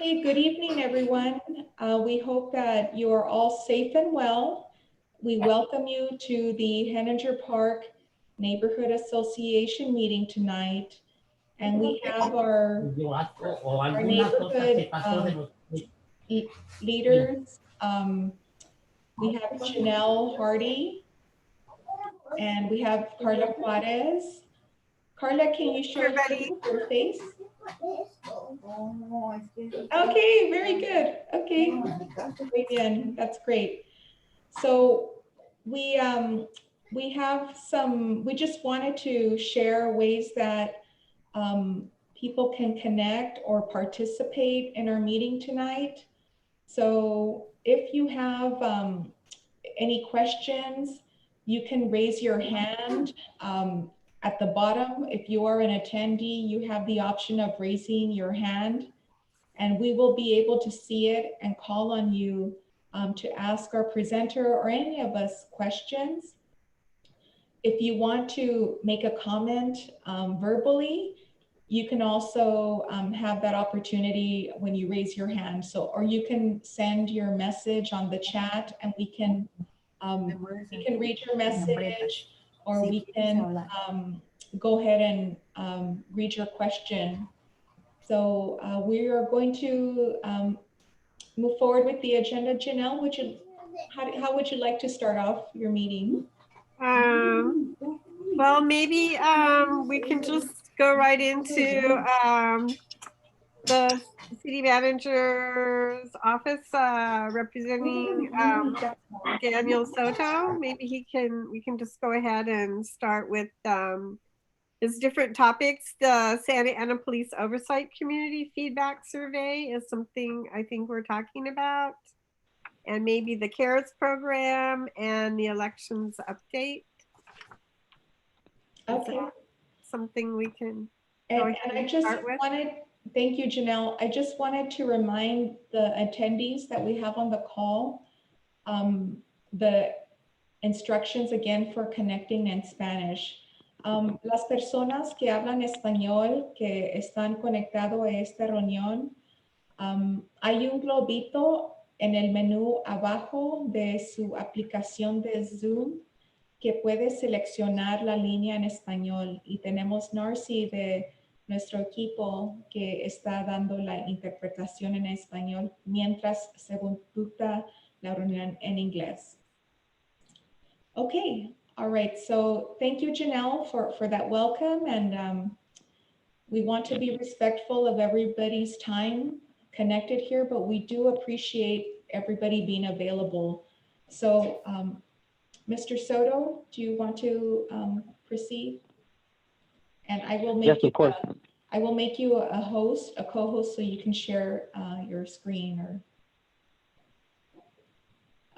Okay, good evening, everyone. We hope that you are all safe and well. We welcome you to the Heninger Park Neighborhood Association meeting tonight. And we have our neighborhood leaders. We have Janelle Hardy and we have Carla Juarez. Carla, can you show your face? Okay, very good. Okay, muy bien. That's great. So we just wanted to share ways that people can connect or participate in our meeting tonight. So if you have any questions, you can raise your hand at the bottom. If you are an attendee, you have the option of raising your hand and we will be able to see it and call on you to ask our presenter or any of us questions. If you want to make a comment verbally, you can also have that opportunity when you raise your hand. So, or you can send your message on the chat and we can read your message, or we can go ahead and read your question. So we are going to move forward with the agenda. Janelle, how would you like to start off your meeting? Well, maybe we can just go right into the city manager's office representing Daniel Soto. Maybe we can just go ahead and start with his different topics. The Santa Ana Police Oversight Community Feedback Survey is something I think we're talking about. And maybe the CARES program and the elections update. Okay. Something we can and I just wanted, thank you, Janelle. I just wanted to remind the attendees that we have on the call, the instructions again for connecting in Spanish. Las personas que hablan español que están conectados a esta reunión, hay un globito en el menú abajo de su aplicación de Zoom que puede seleccionar la línea en español y tenemos Narcy de nuestro equipo que está dando la interpretación en español mientras se ejecuta la reunión en inglés. Okay, all right, so thank you, Janelle, for that welcome, and we want to be respectful of everybody's time connected here, but we do appreciate everybody being available. So Mr. Soto, do you want to proceed? And I will make I will make you a co-host, so you can share your screen. Or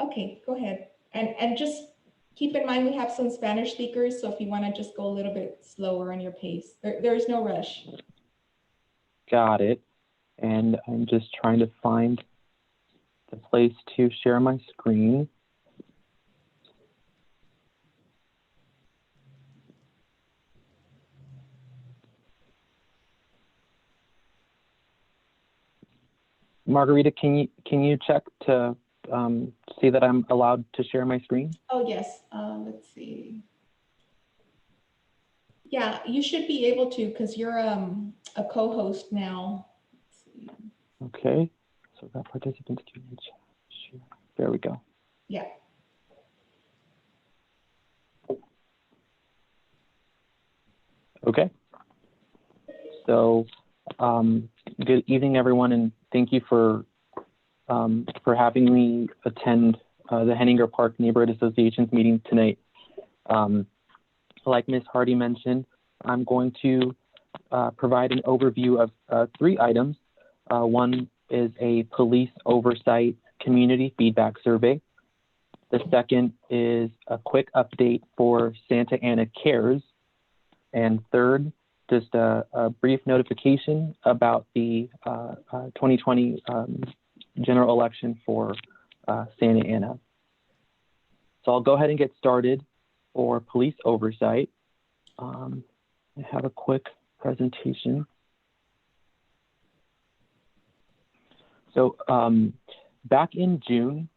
okay, go ahead. And just keep in mind we have some Spanish speakers, so if you want to just go a little bit slower on your pace, there's no rush. Got it. And I'm just trying to find the place to share my screen. Margarita, can you check to see that I'm allowed to share my screen? Oh yes, let's see. Yeah, you should be able to because you're a co-host now. Okay, so that participants can share. There we go. Yeah. Okay. So good evening, everyone, and thank you for having me attend the Heninger Park Neighborhood Association's meeting tonight. Like Ms. Hardy mentioned, I'm going to provide an overview of 3 items. One is a police oversight community feedback survey. The second is a quick update for Santa Ana CARES. And third, just a brief notification about the 2020 general election for Santa Ana. So I'll go ahead and get started for police oversight. I have a quick presentation. So back in June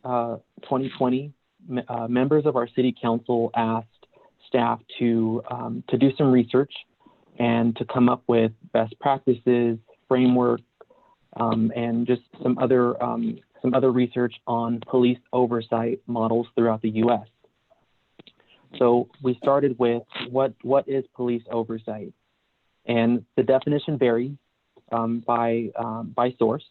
2020, members of our city council asked staff to do some research and to come up with best practices, framework, and just some other research on police oversight models throughout the U.S. So we started with what is police oversight, and the definition varies by source,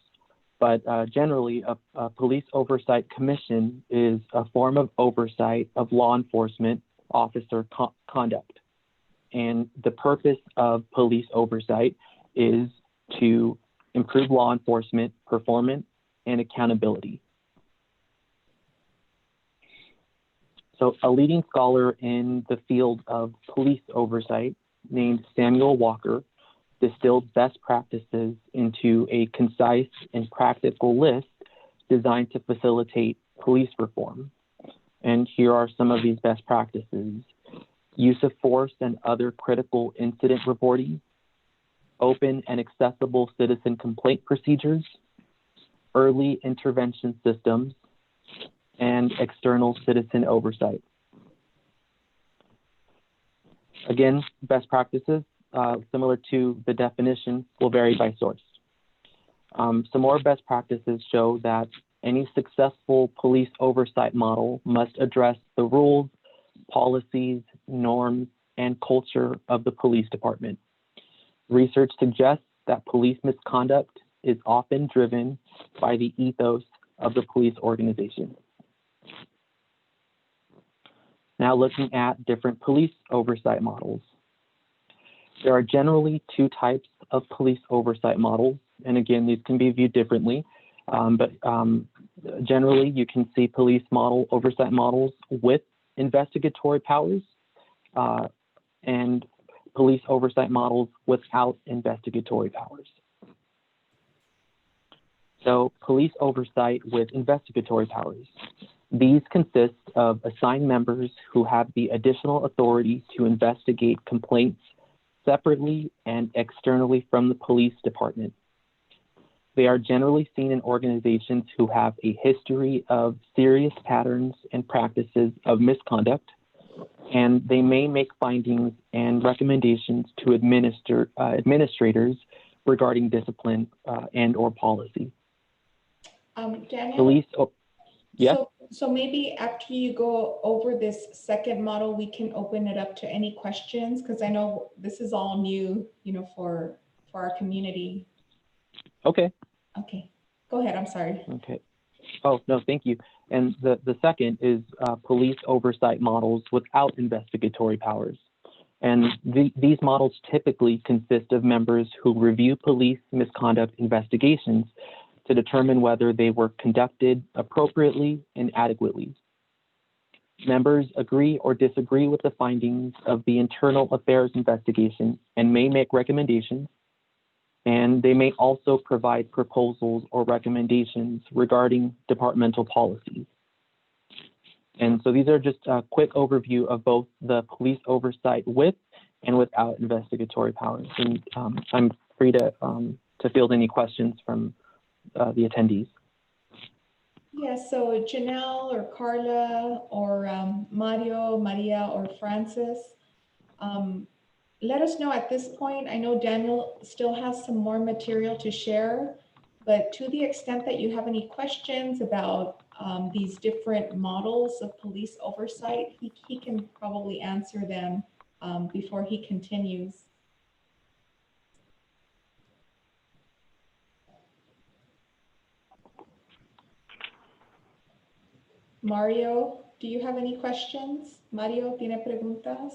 but generally a police oversight commission is a form of oversight of law enforcement officer conduct. And the purpose of police oversight is to improve law enforcement performance and accountability. So a leading scholar in the field of police oversight named Samuel Walker distilled best practices into a concise and practical list designed to facilitate police reform. And here are some of these best practices: use of force and other critical incident reporting, open and accessible citizen complaint procedures, early intervention systems, and external citizen oversight. Again, best practices, similar to the definition, will vary by source. Some more best practices show that any successful police oversight model must address the rules, policies, norms, and culture of the police department. Research suggests that police misconduct is often driven by the ethos of the police organization. Now looking at different police oversight models. There are generally two types of police oversight models, and again, these can be viewed differently, but generally you can see police oversight models with investigatory powers and police oversight models without investigatory powers. So police oversight with investigatory powers. These consist of assigned members who have the additional authority to investigate complaints separately and externally from the police department. They are generally seen in organizations who have a history of serious patterns and practices of misconduct, and they may make findings and recommendations to administrators regarding discipline and or policy. Daniel? Yeah. So maybe after you go over this second model, we can open it up to any questions, because I know this is all new, for our community. Okay. Okay, go ahead. I'm sorry. Okay. Oh, no, thank you. And the second is police oversight models without investigatory powers. And these models typically consist of members who review police misconduct investigations to determine whether they were conducted appropriately and adequately. Members agree or disagree with the findings of the internal affairs investigation and may make recommendations, and they may also provide proposals or recommendations regarding departmental policies. And so these are just a quick overview of both the police oversight with and without investigatory powers. And I'm free to field any questions from the attendees. Yes, so Janelle or Carla or Mario, Maria, or Francis, let us know at this point. I know Daniel still has some more material to share, but to the extent that you have any questions about these different models of police oversight, he can probably answer them before he continues. Mario, do you have any questions? Mario, ¿tiene preguntas?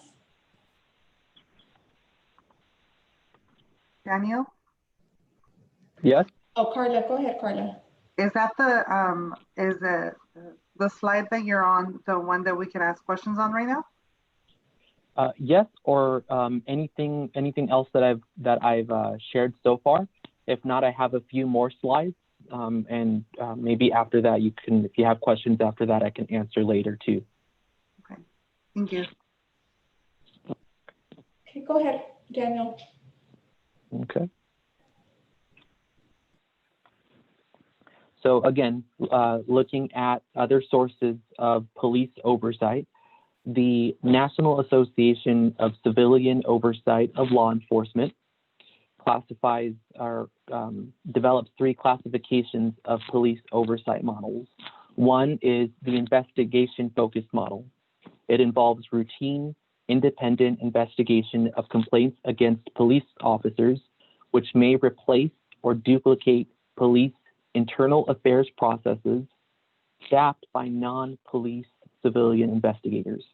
Daniel? Yes? Oh, Carla, go ahead, Carla. Is that the slide that you're on, the one that we can ask questions on right now? Yes, or anything else that I've shared so far. If not, I have a few more slides, and maybe after that if you have questions after that, I can answer later too. Okay, thank you. Okay, go ahead, Daniel. Okay. So again, looking at other sources of police oversight, the National Association of Civilian Oversight of Law Enforcement classifies or develops 3 classifications of police oversight models. One is the investigation-focused model. It involves routine, independent investigation of complaints against police officers, which may replace or duplicate police internal affairs processes staffed by non-police civilian investigators.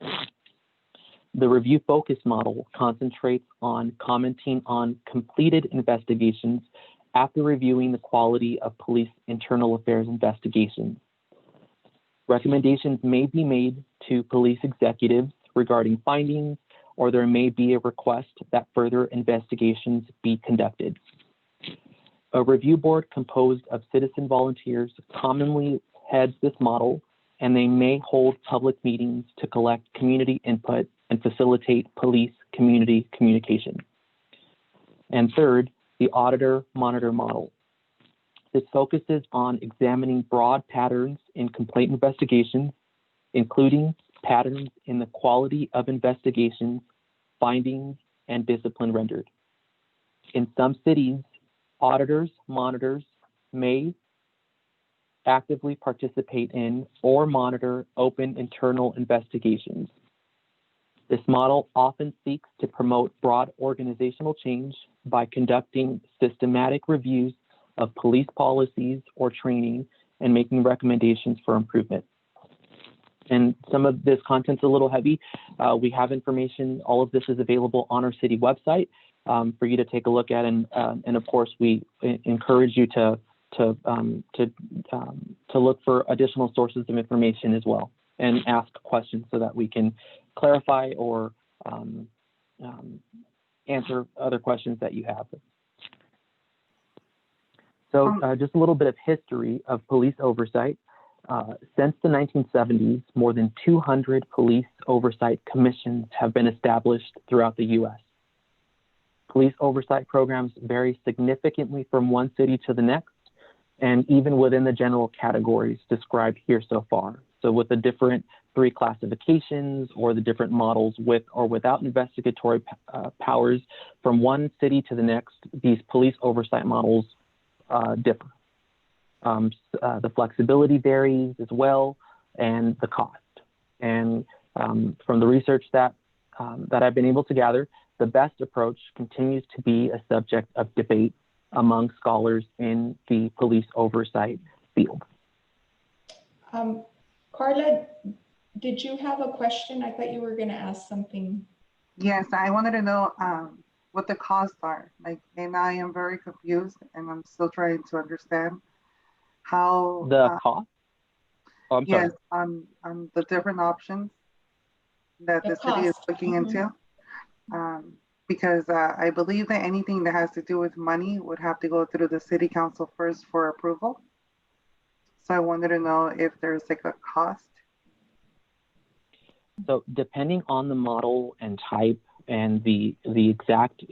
The review focus model concentrates on commenting on completed investigations after reviewing the quality of police internal affairs investigations. Recommendations may be made to police executives regarding findings, or there may be a request that further investigations be conducted. A review board composed of citizen volunteers commonly heads this model, and they may hold public meetings to collect community input and facilitate police community communication. And third, the auditor-monitor model. This focuses on examining broad patterns in complaint investigations, including patterns in the quality of investigations, findings, and discipline rendered. In some cities, auditors, monitors may actively participate in or monitor open internal investigations. This model often seeks to promote broad organizational change by conducting systematic reviews of police policies or training and making recommendations for improvement. And some of this content's a little heavy. We have information, all of this is available on our city website for you to take a look at. And of course, we encourage you to look for additional sources of information as well and ask questions so that we can clarify or answer other questions that you have. So just a little bit of history of police oversight. Since the 1970s, more than 200 police oversight commissions have been established throughout the U.S. Police oversight programs vary significantly from one city to the next, and even within the general categories described here so far. So with the different 3 classifications or the different models with or without investigatory powers from one city to the next, these police oversight models differ. The flexibility varies as well, and the cost. And from the research that I've been able to gather, the best approach continues to be a subject of debate among scholars in the police oversight field. Carla, did you have a question? I thought you were going to ask something. Yes, I wanted to know what the costs are. And I am very confused, and I'm still trying to understand how the cost. Oh, I'm yes, sorry. on the different options that the city is looking into. Because I believe that anything that has to do with money would have to go through the city council first for approval. So I wanted to know if there's like a cost. So depending on the model and type and the exact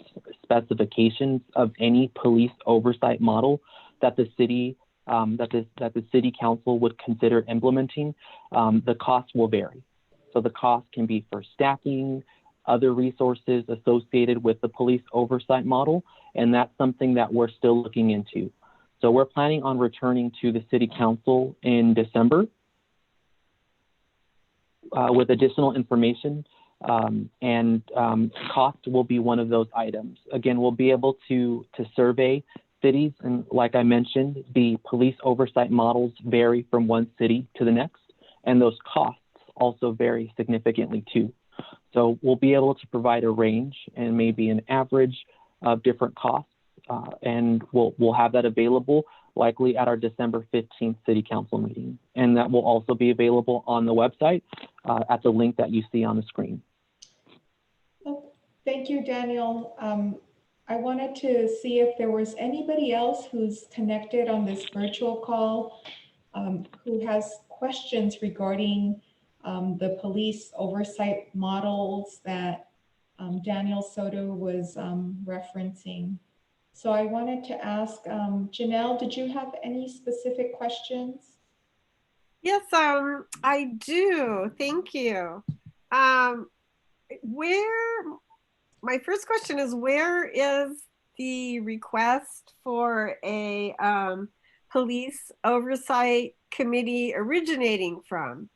specifications of police oversight model that the city that the city council would consider implementing, the cost will vary. So the cost can be for staffing, other resources associated with the police oversight model, and that's something that we're still looking into. So we're planning on returning to the city council in December with additional information, and cost will be one of those items. Again, we'll be able to survey cities, and like I mentioned, the police oversight models vary from one city to the next, and those costs also vary significantly too. So we'll be able to provide a range and maybe an average of different costs, and we'll have that available likely at our December 15th City Council meeting. And that will also be available on the website at the link that you see on the screen. Oh, thank you, Daniel. I wanted to see if there was anybody else who's connected on this virtual call who has questions regarding the police oversight models that Daniel Soto was referencing. So I wanted to ask, Janelle, did you have any specific questions? Yes, I do. Thank you. My first question is, where is the request for a police oversight committee originating from?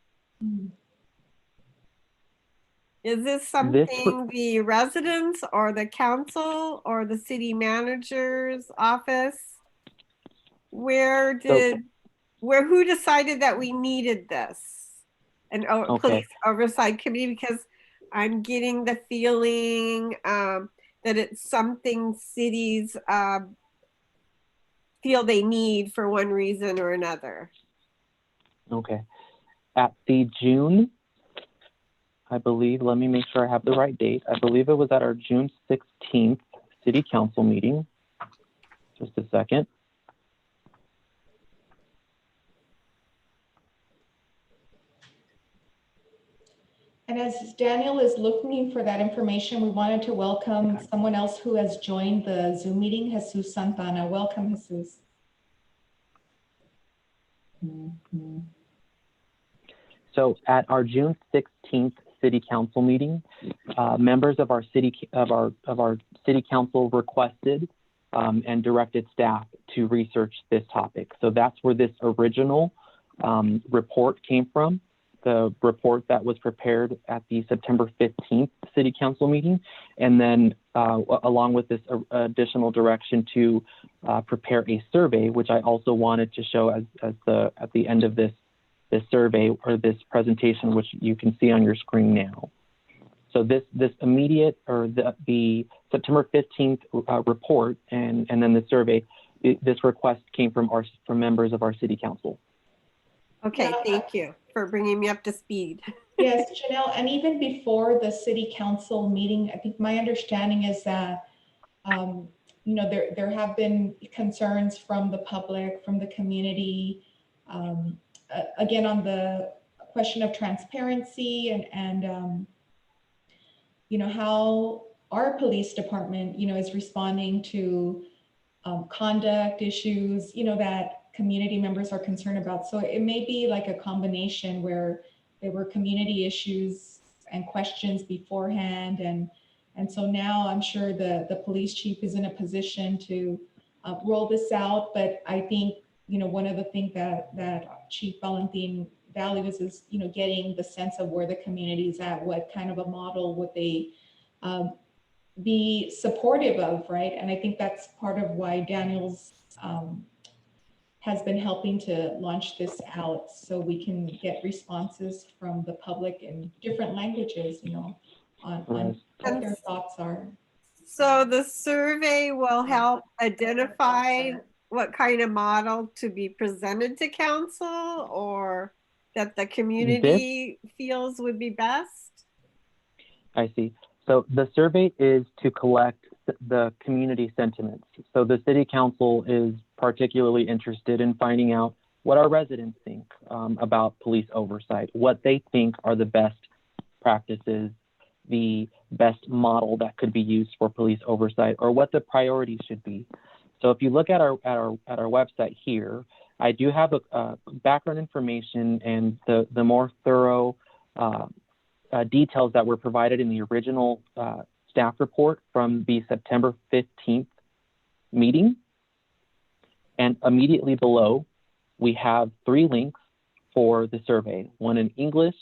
Is this something the residents or the council or the city manager's office? Who decided that we needed this? Police oversight committee, because I'm getting the feeling that it's something cities feel they need for one reason or another. Okay. At the June, I believe, let me make sure I have the right date. I believe it was at our June 16th city council meeting. Just a second. And as Daniel is looking for that information, we wanted to welcome someone else who has joined the Zoom meeting, Jesus Santana. Welcome, Jesus. So at our June 16th city council meeting, members of our city council requested and directed staff to research this topic. So that's where this original report came from. The report that was prepared at the September 15th city council meeting, and then along with this additional direction to prepare a survey, which I also wanted to show at the end of this survey or this presentation, which you can see on your screen now. So this immediate, or the September 15th report and then the survey, this request came from members of our city council. Okay, thank you for bringing me up to speed. Yes, Janelle, and even before the city council meeting, I think my understanding is that, there have been concerns from the public, from the community, again, on the question of transparency and how our police department, is responding to conduct issues, that community members are concerned about. So it may be like a combination where there were community issues and questions beforehand. And so now I'm sure the police chief is in a position to roll this out. But I think, one of the things that Chief Valentin values is, getting the sense of where the community is at, what kind of a model would they be supportive of, right? And I think that's part of why Daniel's has been helping to launch this out, so we can get responses from the public in different languages, on what their thoughts are. So the survey will help identify what kind of model to be presented to council, or that the community feels would be best? I see. So the survey is to collect the community sentiments. So the city council is particularly interested in finding out what our residents think about police oversight, what they think are the best practices, the best model that could be used for police oversight, or what the priorities should be. So if you look at our website here, I do have a background information and the more thorough details that were provided in the original staff report from the September 15th meeting. And immediately below, we have 3 links for the survey, one in English,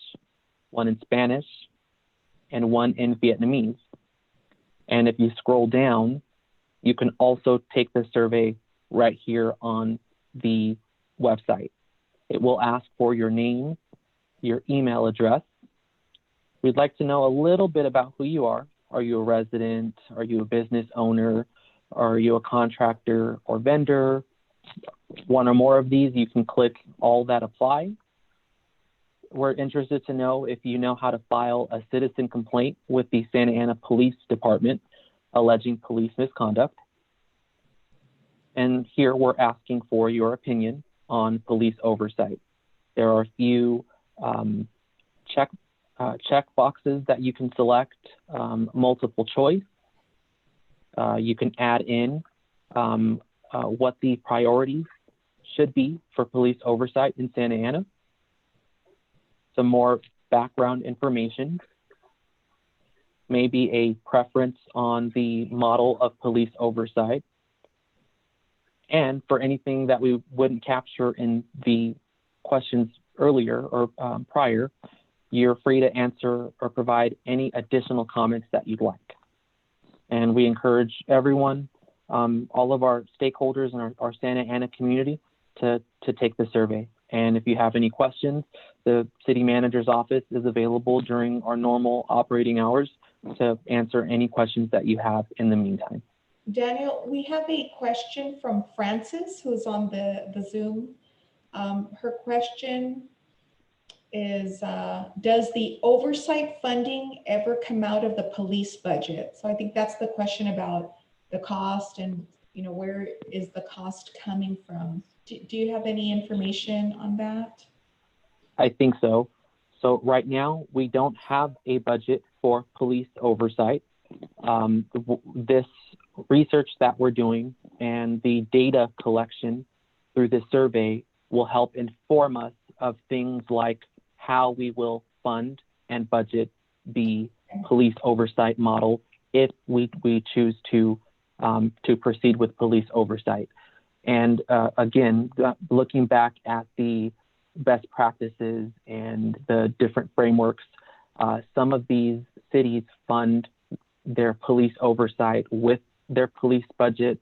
one in Spanish, and one in Vietnamese. And if you scroll down, you can also take the survey right here on the website. It will ask for your name, your email address. We'd like to know a little bit about who you are. Are you a resident? Are you a business owner? Are you a contractor or vendor? One or more of these, you can click all that apply. We're interested to know if you know how to file a citizen complaint with the Santa Ana Police Department alleging police misconduct. And here we're asking for your opinion on police oversight. There are a few check boxes that you can select, multiple choice. You can add in what the priorities should be for police oversight in Santa Ana, some more background information, maybe a preference on the model of police oversight, and for anything that we wouldn't capture in the questions earlier or prior, you're free to answer or provide any additional comments that you'd like. And we encourage everyone, all of our stakeholders in our Santa Ana community to take the survey. And if you have any questions, the city manager's office is available during our normal operating hours to answer any questions that you have in the meantime. Daniel, we have a question from Francis, who's on the Zoom. Her question is, does the oversight funding ever come out of the police budget? So I think that's the question about the cost and, you know, where is the cost coming from? Do you have any information on that? I think so. So right now, we don't have a budget for police oversight. This research that we're doing and the data collection through this survey will help inform us of things like how we will fund and budget the police oversight model if we choose to proceed with police oversight. And again, looking back at the best practices and the different frameworks, some of these cities fund their police oversight with their police budget,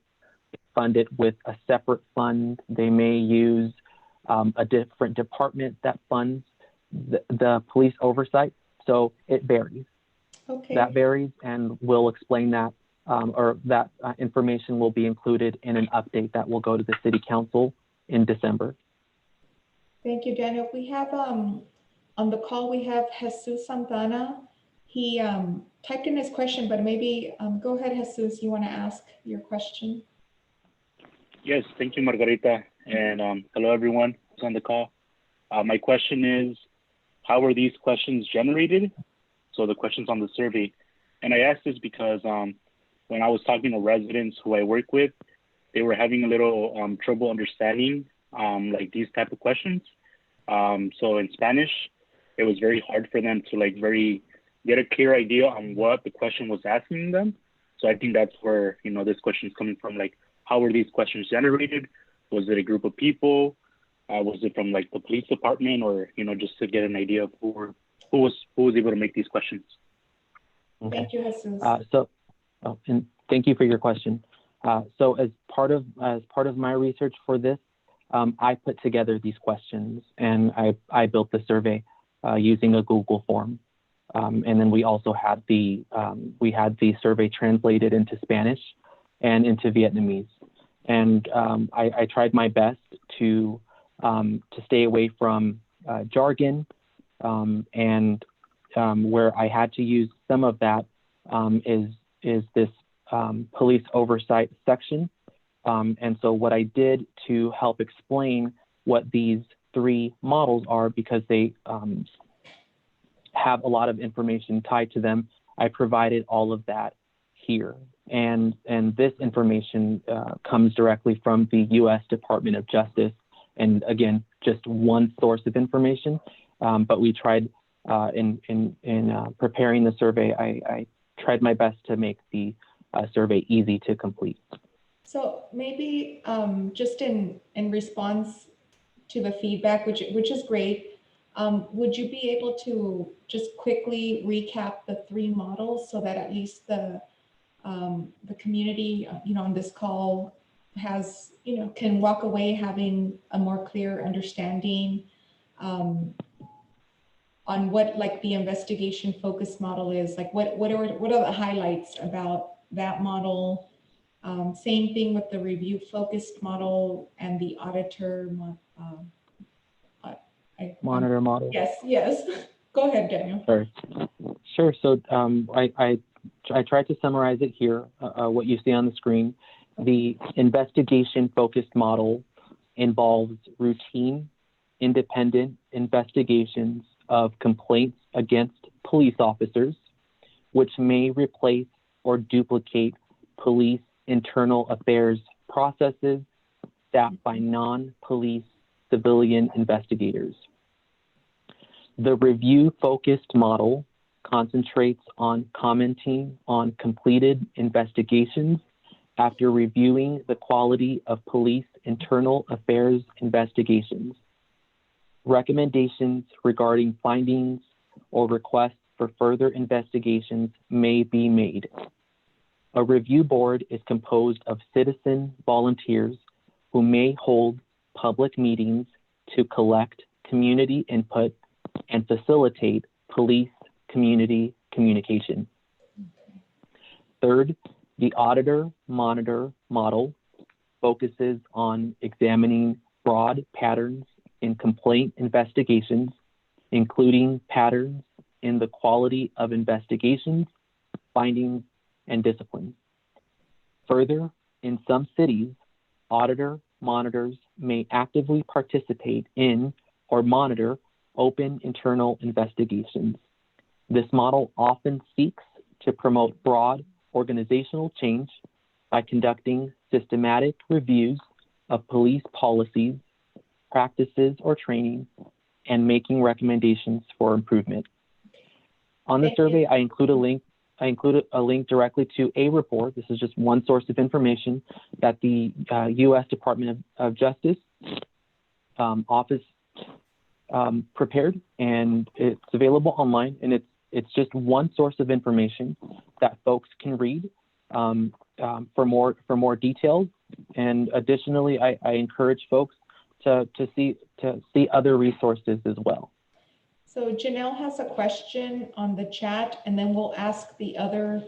fund it with a separate fund. They may use a different department that funds the police oversight. So it varies. Okay. That varies, and we'll explain that, or that information will be included in an update that will go to the city council in December. Thank you, Daniel. We have on the call, we have Jesus Santana. He typed in his question, but maybe go ahead, Jesus, you want to ask your question? Yes, thank you, Margarita. And hello, everyone who's on the call. My question is, how are these questions generated? So the questions on the survey. And I asked this because when I was talking to residents who I work with, they were having a little trouble understanding like these type of questions. So in Spanish, it was very hard for them to get a clear idea on what the question was asking them. So I think that's where, you know, this question is coming from. Like, how were these questions generated? Was it a group of people? Was it from like the police department, or, you know, just to get an idea of who was able to make these questions? Okay. Thank you, Jesus. And thank you for your question. So as part of my research for this, I put together these questions, and I built the survey using a Google form. And then we also had the survey translated into Spanish and into Vietnamese. And I tried my best to stay away from jargon, and where I had to use some of that is this police oversight section. And so what I did to help explain what these three models are, because they have a lot of information tied to them, I provided all of that here. And this information comes directly from the U.S. Department of Justice. And again, just one source of information. But we tried in preparing the survey, I tried my best to make the survey easy to complete. So maybe just in response to the feedback, which is great, would you be able to just quickly recap the three models so that at least the community, you know, on this call has, you know, can walk away having a more clear understanding on what like the investigation focused model is, like what are the highlights about that model? Same thing with the review focused model and the auditor monitor model. Yes. Go ahead, Daniel. Sure. So I tried to summarize it here, what you see on the screen. The investigation-focused model involves routine, independent investigations of complaints against police officers, which may replace or duplicate police internal affairs processes staffed by non-police civilian investigators. The review-focused model concentrates on commenting on completed investigations after reviewing the quality of police internal affairs investigations. Recommendations regarding findings or requests for further investigations may be made. A review board is composed of citizen volunteers who may hold public meetings to collect community input and facilitate police-community communication. Third, the auditor-monitor model focuses on examining broad patterns in complaint investigations, including patterns in the quality of investigations, findings, and discipline. Further, in some cities, auditor monitors may actively participate in or monitor open internal investigations. This model often seeks to promote broad organizational change by conducting systematic reviews of police policies, practices, or training, and making recommendations for improvement. On the survey, I include a link directly to a report. This is just one source of information that the U.S. Department of Justice office prepared, and it's available online. And it's just one source of information that folks can read for more details. And additionally, I encourage folks to see other resources as well. So Janelle has a question on the chat, and then we'll ask the other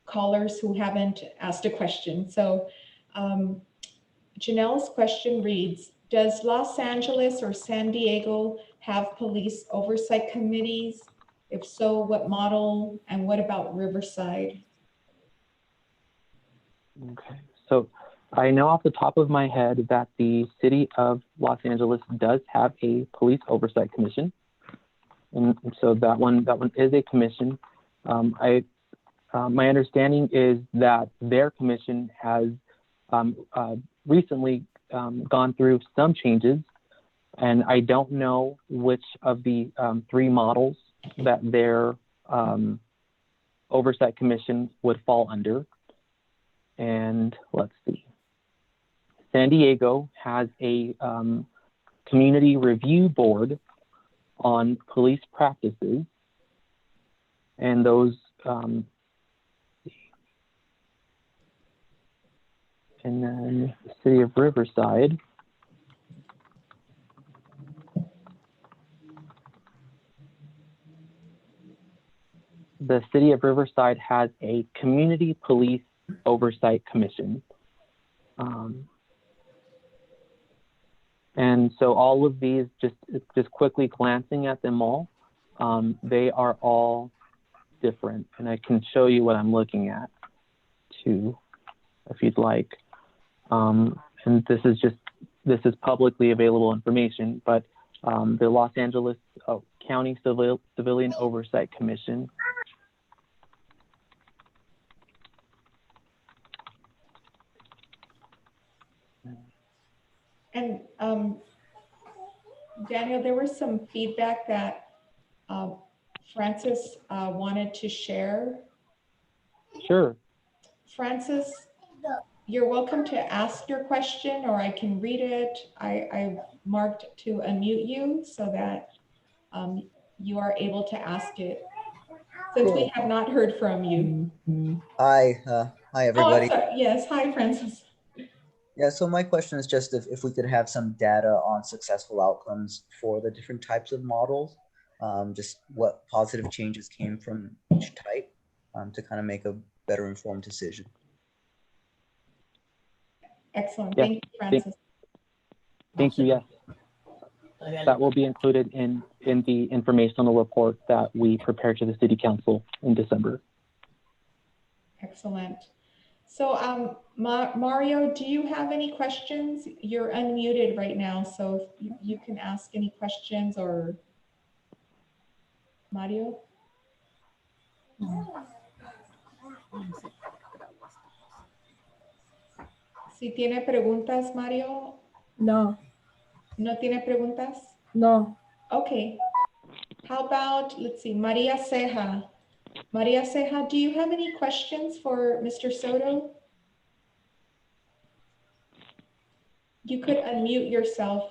callers who haven't asked a question. So Janelle's question reads, does Los Angeles or San Diego have police oversight committees? If so, what model, and what about Riverside? Okay, so I know off the top of my head that the city of Los Angeles does have a police oversight commission. And so that one is a commission. My understanding is that their commission has recently gone through some changes, and I don't know which of the three models that their oversight commission would fall under. And let's see. San Diego has a community review board on police practices, and those and then the city of Riverside has a community police oversight commission. And so all of these, just quickly glancing at them all, they are all different. And I can show you what I'm looking at too, if you'd like. And this is publicly available information, but the Los Angeles County Civilian Oversight Commission. And Daniel, there was some feedback that Francis wanted to share. Sure. Francis, you're welcome to ask your question, or I can read it. I marked to unmute you so that you are able to ask it, since we have not heard from you. Hi, everybody. Oh, yes, hi, Francis. Yeah, so my question is just if we could have some data on successful outcomes for the different types of models, just what positive changes came from each type to kind of make a better informed decision. Excellent. Yes. Thank you, Francis. Thank you, yes. That will be included in the informational report that we prepare to the City Council in December. Excellent. So Mario, do you have any questions? You're unmuted right now, so you can ask any questions, or Mario? Si tiene preguntas, Mario. No, ¿No tiene preguntas? no. Okay. How about, let's see, Maria Ceja. Maria Ceja, do you have any questions for Mr. Soto? You could unmute yourself.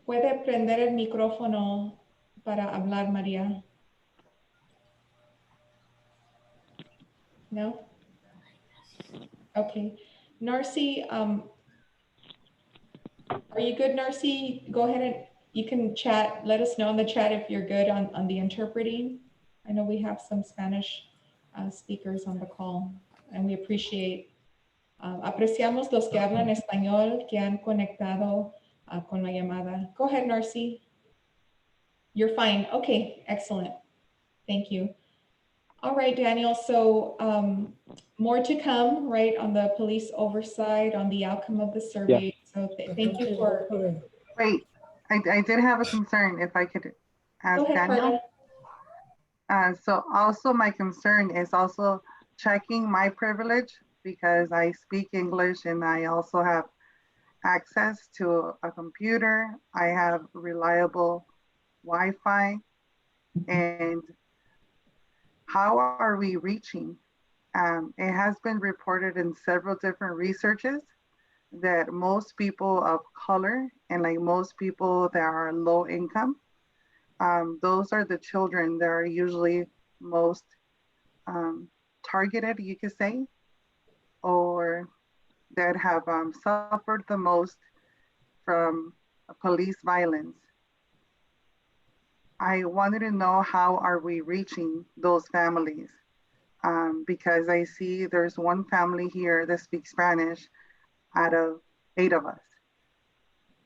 Puede prender el micrófono para hablar, María. No? Okay. Narcy, are you good, Narcy? Go ahead and you can chat. Let us know in the chat if you're good on the interpreting. I know we have some Spanish speakers on the call, and we appreciate, apreciamos los que hablan español que han conectado con la llamada. Go ahead, Narcy. You're fine. Okay, excellent. Thank you. All right, Daniel. So more to come, right, on the police oversight, on the outcome of the survey. Yeah. So thank you for. Wait, I did have a concern if I could ask Daniel. So also my concern is also checking my privilege because I speak English and I also have access to a computer. I have reliable Wi-Fi, and how are we reaching? It has been reported in several different researches that most people of color and like most people that are low income, those are the children that are usually most targeted, you could say, or that have suffered the most from police violence. I wanted to know how are we reaching those families? Because I see there's one family here that speaks Spanish out of 8 of us.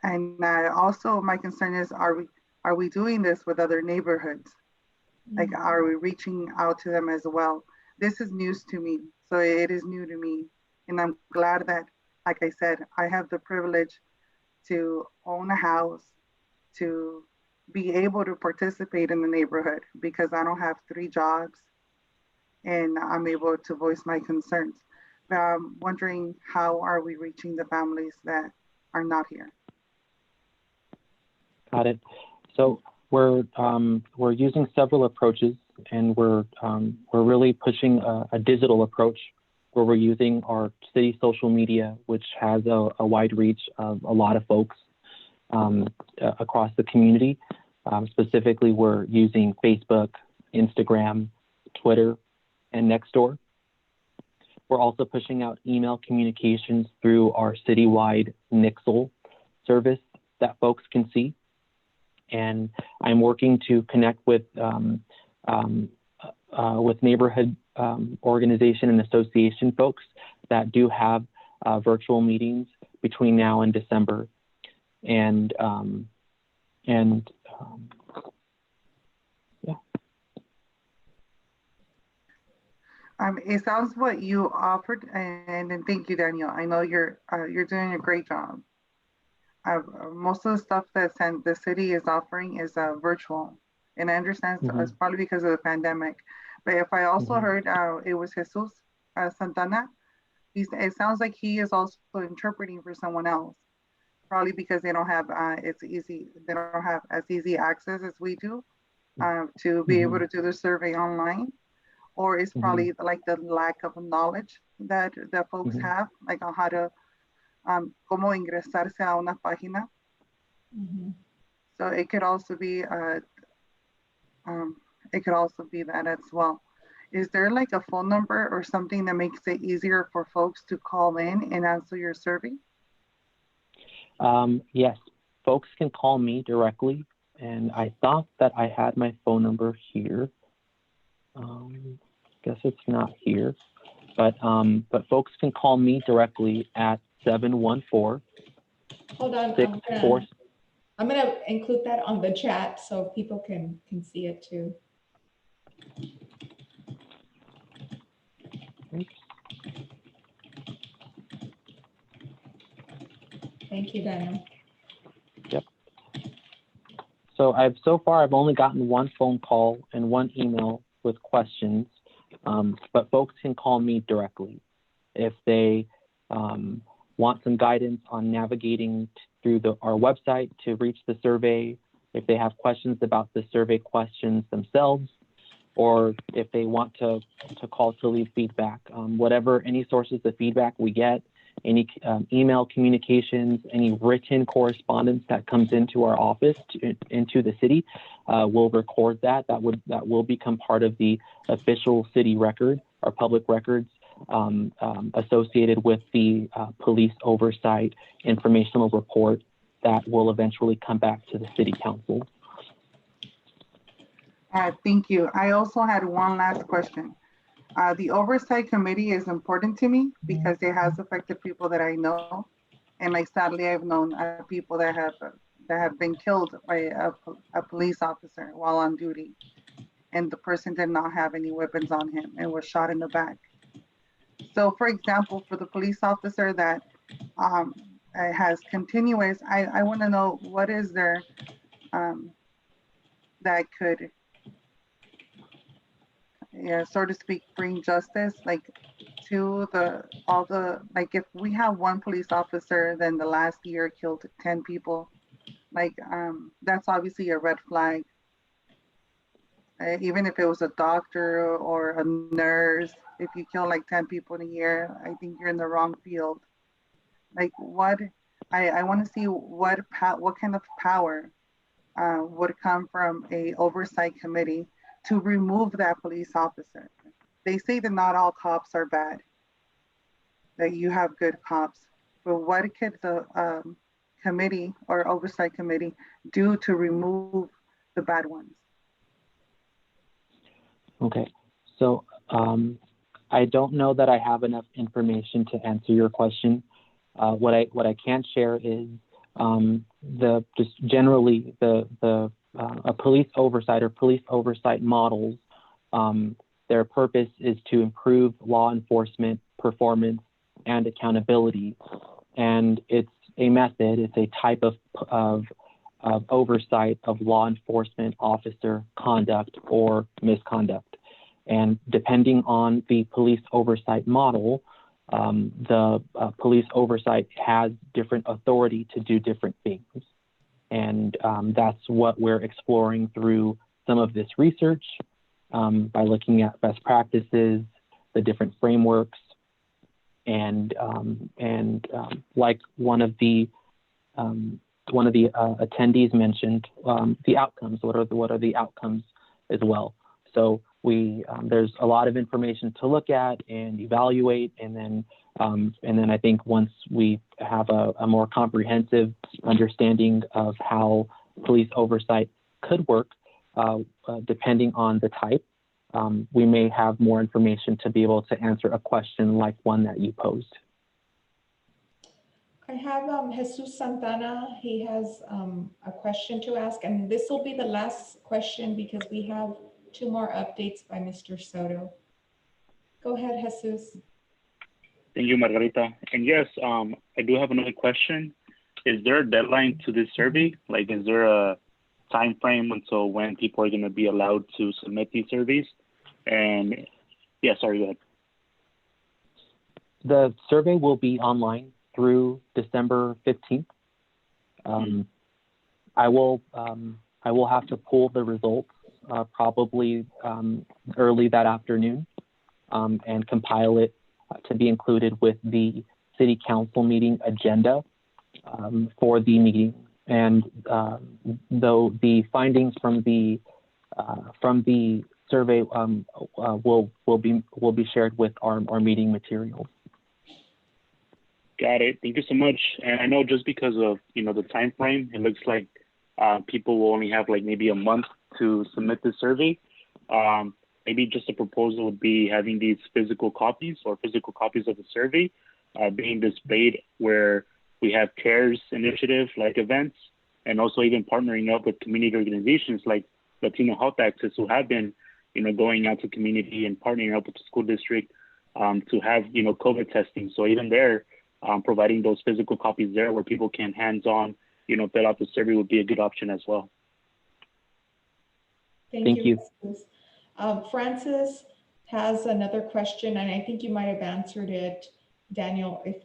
And also my concern is, are we doing this with other neighborhoods? Like, are we reaching out to them as well? This is news to me. So it is new to me. And I'm glad that, like I said, I have the privilege to own a house, to be able to participate in the neighborhood because I don't have 3 jobs and I'm able to voice my concerns. But I'm wondering, how are we reaching the families that are not here? Got it. So we're using several approaches, and we're really pushing a digital approach where we're using our city social media, which has a wide reach of a lot of folks across the community. Specifically, we're using Facebook, Instagram, Twitter, and Nextdoor. We're also pushing out email communications through our citywide NACOLE service that folks can see. And I'm working to connect with neighborhood organization and association folks that do have virtual meetings between now and December. And yeah. It sounds what you offered, and thank you, Daniel. I know you're doing a great job. Most of the stuff that the city is offering is virtual, and I understand it's probably because of the pandemic. But if I also heard it was Jesus Santana, it sounds like he is also interpreting for someone else, probably because they don't have they don't have as easy access as we do to be able to do the survey online. Or it's probably like the lack of knowledge that folks have, like on how to cómo ingresarse a una página. So it could also be that as well. Is there like a phone number or something that makes it easier for folks to call in and answer your survey? Yes, folks can call me directly, and I thought that I had my phone number here. Guess it's not here, but folks can call me directly at 714. Hold on, I'm gonna include that on the chat so people can see it too. Thank you, Daniel. Yep. So so far I've only gotten 1 phone call and 1 email with questions, but folks can call me directly if they want some guidance on navigating through our website to reach the survey, if they have questions about the survey questions themselves, or if they want to call to leave feedback. Any sources of feedback we get, any email communications, any written correspondence that comes into our office, into the city, we'll record that. That will become part of the official city record, or public records, associated with the police oversight informational report that will eventually come back to the city council. Thank you. I also had one last question. The oversight committee is important to me because it has affected people that I know, and like sadly, I've known people that have been killed by a police officer while on duty, and the person did not have any weapons on him and was shot in the back. So, for example, for the police officer that has continuous, I want to know what is there that could, so to speak, bring justice, like to like if we have one police officer, then the last year killed 10 people, like that's obviously a red flag. Even if it was a doctor or a nurse, if you kill like 10 people in a year, I think you're in the wrong field. Like I want to see what kind of power would come from a oversight committee to remove that police officer. They say that not all cops are bad, that you have good cops, but what could the committee or oversight committee do to remove the bad ones? Okay, so I don't know that I have enough information to answer your question. What I can share is just generally a police oversight or police oversight models. Their purpose is to improve law enforcement performance and accountability, and it's a method. It's a type of oversight of law enforcement officer conduct or misconduct. And depending on the police oversight model, the police oversight has different authority to do different things. And that's what we're exploring through some of this research, by looking at best practices, the different frameworks, and like one of the attendees mentioned, the outcomes. What are the outcomes as well? So there's a lot of information to look at and evaluate, and then I think once we have a more comprehensive understanding of how police oversight could work, depending on the type, we may have more information to be able to answer a question like one that you posed. I have Jesus Santana. He has a question to ask, and this will be the last question because we have 2 more updates by Mr. Soto. Go ahead, Jesus. Thank you, Margarita. And yes, I do have another question. Is there a deadline to this survey? Like, is there a time frame until when people are going to be allowed to submit these surveys? And yeah, sorry, go ahead. The survey will be online through December 15th. I will have to pull the results probably early that afternoon and compile it to be included with the city council meeting agenda for the meeting. And though the findings from the survey will be shared with our meeting materials. Got it. Thank you so much. And I know just because of the time frame, it looks like people will only have like maybe a month to submit the survey. Maybe just a proposal would be having these physical copies of the survey being displayed where we have CARES initiative like events, and also even partnering up with community organizations like Latino Health Access, who have been going out to community and partnering up with the school district to have COVID testing. So even there, providing those physical copies there where people can hands-on fill out the survey would be a good option as well. Thank you. Francis has another question, and I think you might have answered it, Daniel, if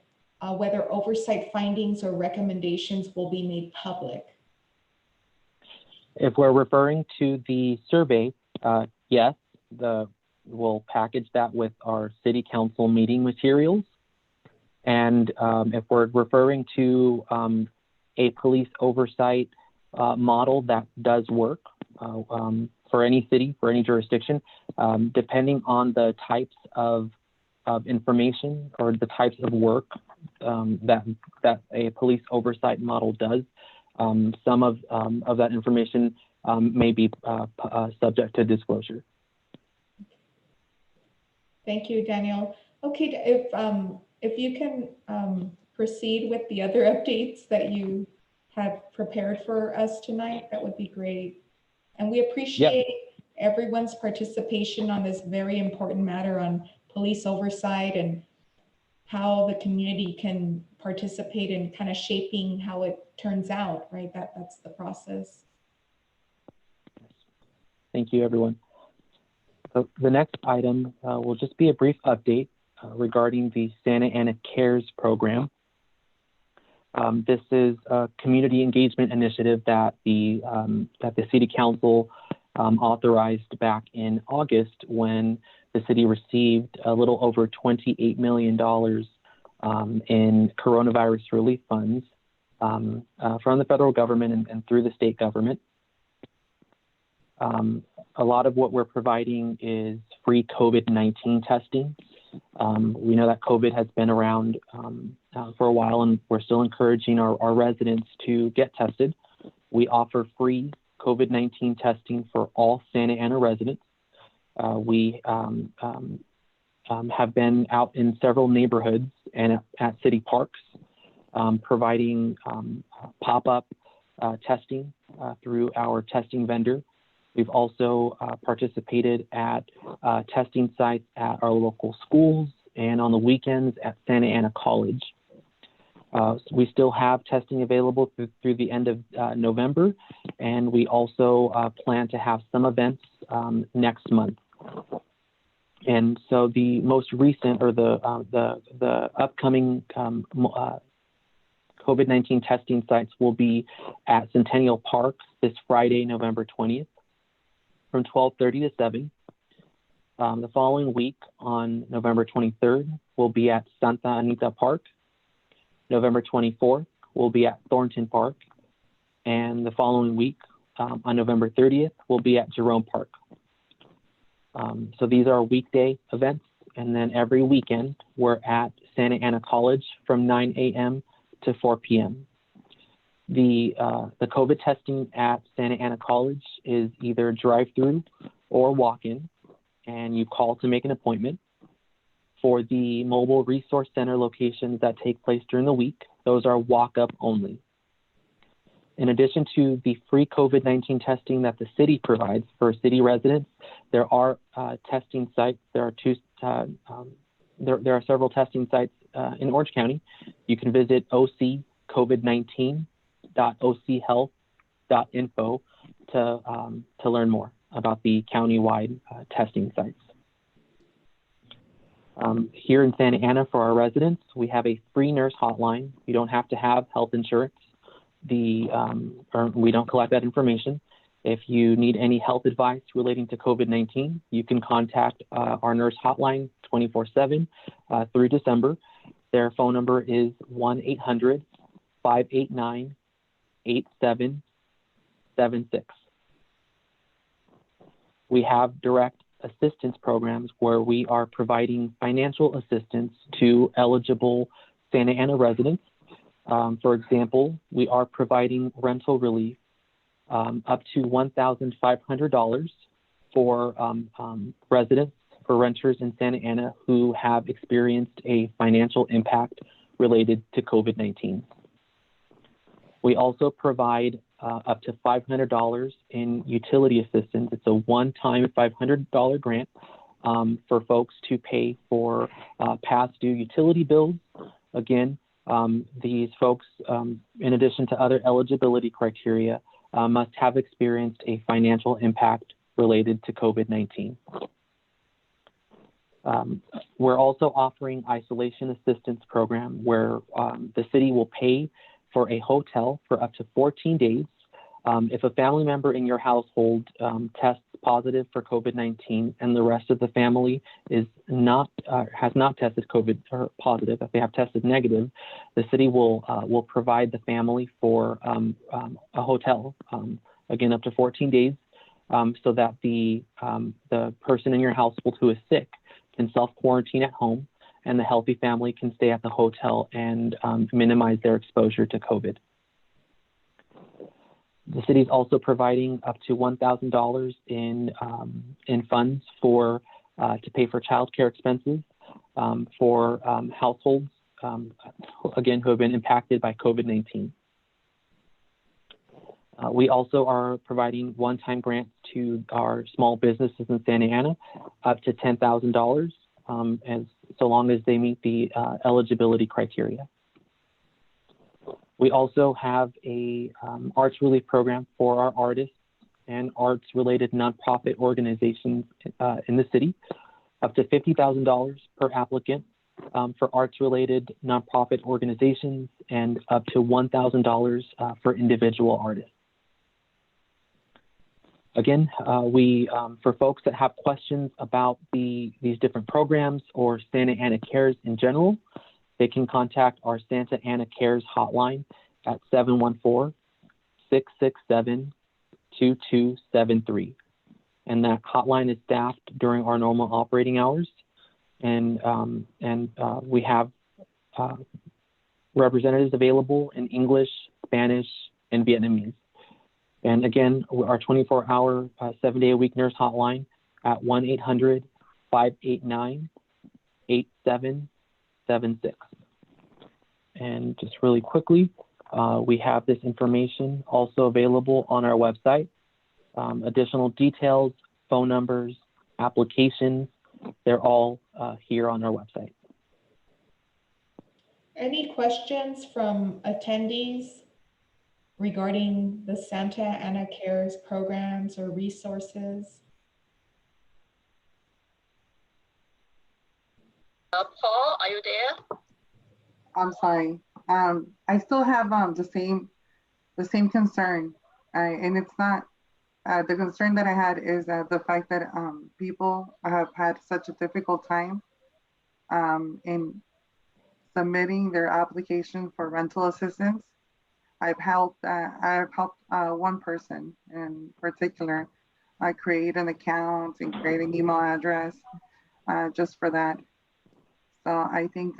whether oversight findings or recommendations will be made public. If we're referring to the survey, yes, we'll package that with our city council meeting materials. And if we're referring to a police oversight model that does work for any city, for any jurisdiction, depending on the types of information or the types of work that a police oversight model does, some of that information may be subject to disclosure. Thank you, Daniel. Okay, if you can proceed with the other updates that you have prepared for us tonight, that would be great. And we appreciate everyone's participation on this very important matter on police oversight and how the community can participate in kind of shaping how it turns out, right? That's the process. Thank you, everyone. So the next item will just be a brief update regarding the Santa Ana Cares program. This is a community engagement initiative that the City Council authorized back in August when the city received a little over $28 million in coronavirus relief funds from the federal government and through the state government. A lot of what we're providing is free COVID-19 testing. We know that COVID has been around for a while, and we're still encouraging our residents to get tested. We offer free COVID-19 testing for all Santa Ana residents. We have been out in several neighborhoods and at city parks providing pop-up testing through our testing vendor. We've also participated at testing sites at our local schools and on the weekends at Santa Ana College. So we still have testing available through the end of November, and we also plan to have some events next month. And so the most recent or the upcoming COVID-19 testing sites will be at Centennial Park this Friday, November 20th. From 12:30 to 7. The following week on November 23rd, we'll be at Santa Anita Park. November 24th, we'll be at Thornton Park. And the following week on November 30th, we'll be at Jerome Park. So these are weekday events. And then every weekend, we're at Santa Ana College from 9 a.m. to 4 p.m. The COVID testing at Santa Ana College is either drive-through or walk-in, and you call to make an appointment. For the mobile resource center locations that take place during the week, those are walk-up only. In addition to the free COVID-19 testing that the city provides for city residents, there are testing sites. There are there are several testing sites in Orange County. You can visit occovid19.ochealth.info to learn more about the countywide testing sites. Here in Santa Ana, for our residents, we have a free nurse hotline. You don't have to have health insurance. We don't collect that information. If you need any health advice relating to COVID-19, you can contact our nurse hotline 24/7 through December. Their phone number is 1-800-589-8776. We have direct assistance programs where we are providing financial assistance to eligible Santa Ana residents. For example, we are providing rental relief up to $1,500 for residents, for renters in Santa Ana who have experienced a financial impact related to COVID-19. We also provide up to $500 in utility assistance. It's a one-time $500 grant for folks to pay for past due utility bills. Again, these folks, in addition to other eligibility criteria, must have experienced a financial impact related to COVID-19. We're also offering isolation assistance program where the city will pay for a hotel for up to 14 days. If a family member in your household tests positive for COVID-19 and the rest of the family is not has not tested COVID or positive, if they have tested negative, the city will provide the family for a hotel, again up to 14 days, so that the person in your household who is sick can self-quarantine at home, and the healthy family can stay at the hotel and minimize their exposure to COVID. The city is also providing up to $1,000 in funds for to pay for childcare expenses for households, again, who have been impacted by COVID-19. We also are providing one-time grants to our small businesses in Santa Ana, up to $10,000, and so long as they meet the eligibility criteria. We also have a arts relief program for our artists and arts-related nonprofit organizations in the city, up to $50,000 per applicant for arts-related nonprofit organizations, and up to $1,000 for individual artists. Again, for folks that have questions about these different programs or Santa Ana Cares in general, they can contact our Santa Ana Cares hotline at 714-667-2273. And that hotline is staffed during our normal operating hours. And we have representatives available in English, Spanish, and Vietnamese. And again, our 24-hour, 7-day-a-week nurse hotline at 1-800-589-8776. And just really quickly, we have this information also available on our website. Additional details, phone numbers, applications, they're all here on our website. Any questions from attendees regarding the Santa Ana Cares programs or resources? Paul, are you there? I'm sorry. I still have the same concern, and it's not the concern that I had is the fact that people have had such a difficult time in submitting their application for rental assistance. I've helped one person in particular create an account and create an email address just for that. So I think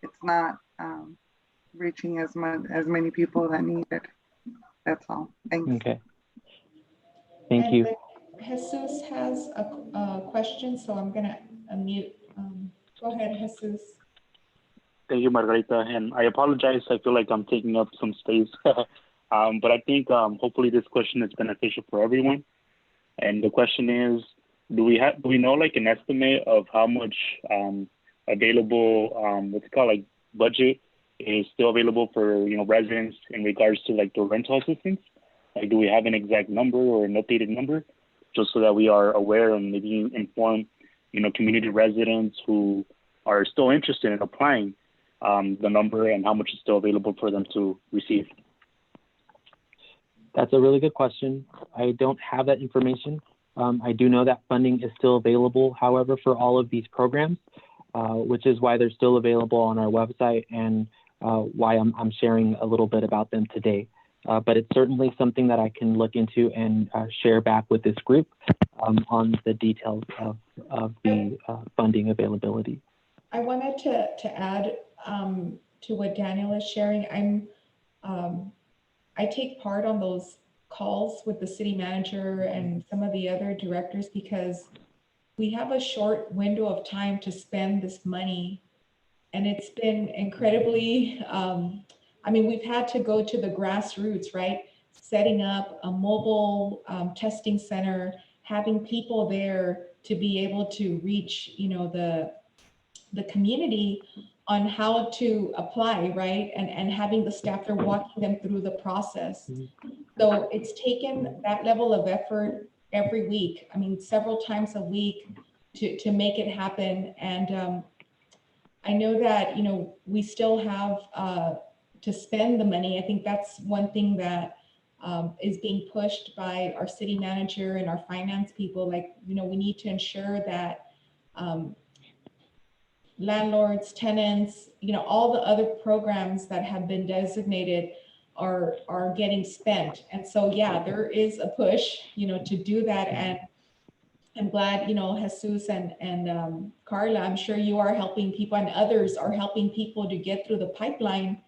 it's not reaching as many people that need it. That's all. Thanks. Okay. Thank you. Jesus has a question, so I'm going to unmute. Go ahead, Jesus. Thank you, Margarita. And I apologize. I feel like I'm taking up some space. But I think hopefully this question is beneficial for everyone. And the question is, do we know like an estimate of how much available, what's it called, like budget is still available for, residents in regards to like the rental assistance? Like, do we have an exact number or an updated number, just so that we are aware and maybe inform, community residents who are still interested in applying, the number and how much is still available for them to receive? That's a really good question. I don't have that information. I do know that funding is still available, however, for all of these programs, which is why they're still available on our website and why I'm sharing a little bit about them today. But it's certainly something that I can look into and share back with this group on the details of the funding availability. I wanted to add to what Daniel is sharing. I take part on those calls with the city manager and some of the other directors because we have a short window of time to spend this money. And it's been incredibly, we've had to go to the grassroots, right? Setting up a mobile testing center, having people there to be able to reach, the community on how to apply, right? And having the staff there walking them through the process. So it's taken that level of effort every week. I mean, several times a week to make it happen. And I know that, you know, we still have to spend the money. I think that's one thing that is being pushed by our city manager and our finance people. Like, you know, we need to ensure that landlords, tenants, you know, all the other programs that have been designated are getting spent. And so, yeah, there is a push, you know, to do that. And I'm glad, you know, Jesus and Carla, I'm sure you are helping people and others are helping people to get through the pipeline,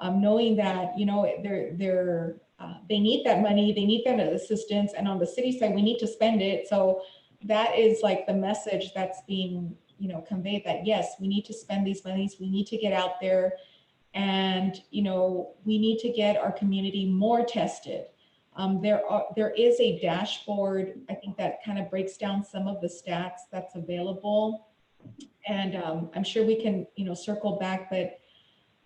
knowing that, you know, they need that money, they need that assistance. And on the city side, we need to spend it. So that is like the message that's being, you know, conveyed, that yes, we need to spend these monies, we need to get out there, and, you know, we need to get our community more tested. There is a dashboard, I think, that kind of breaks down some of the stats that's available. And I'm sure we can, you know, circle back, but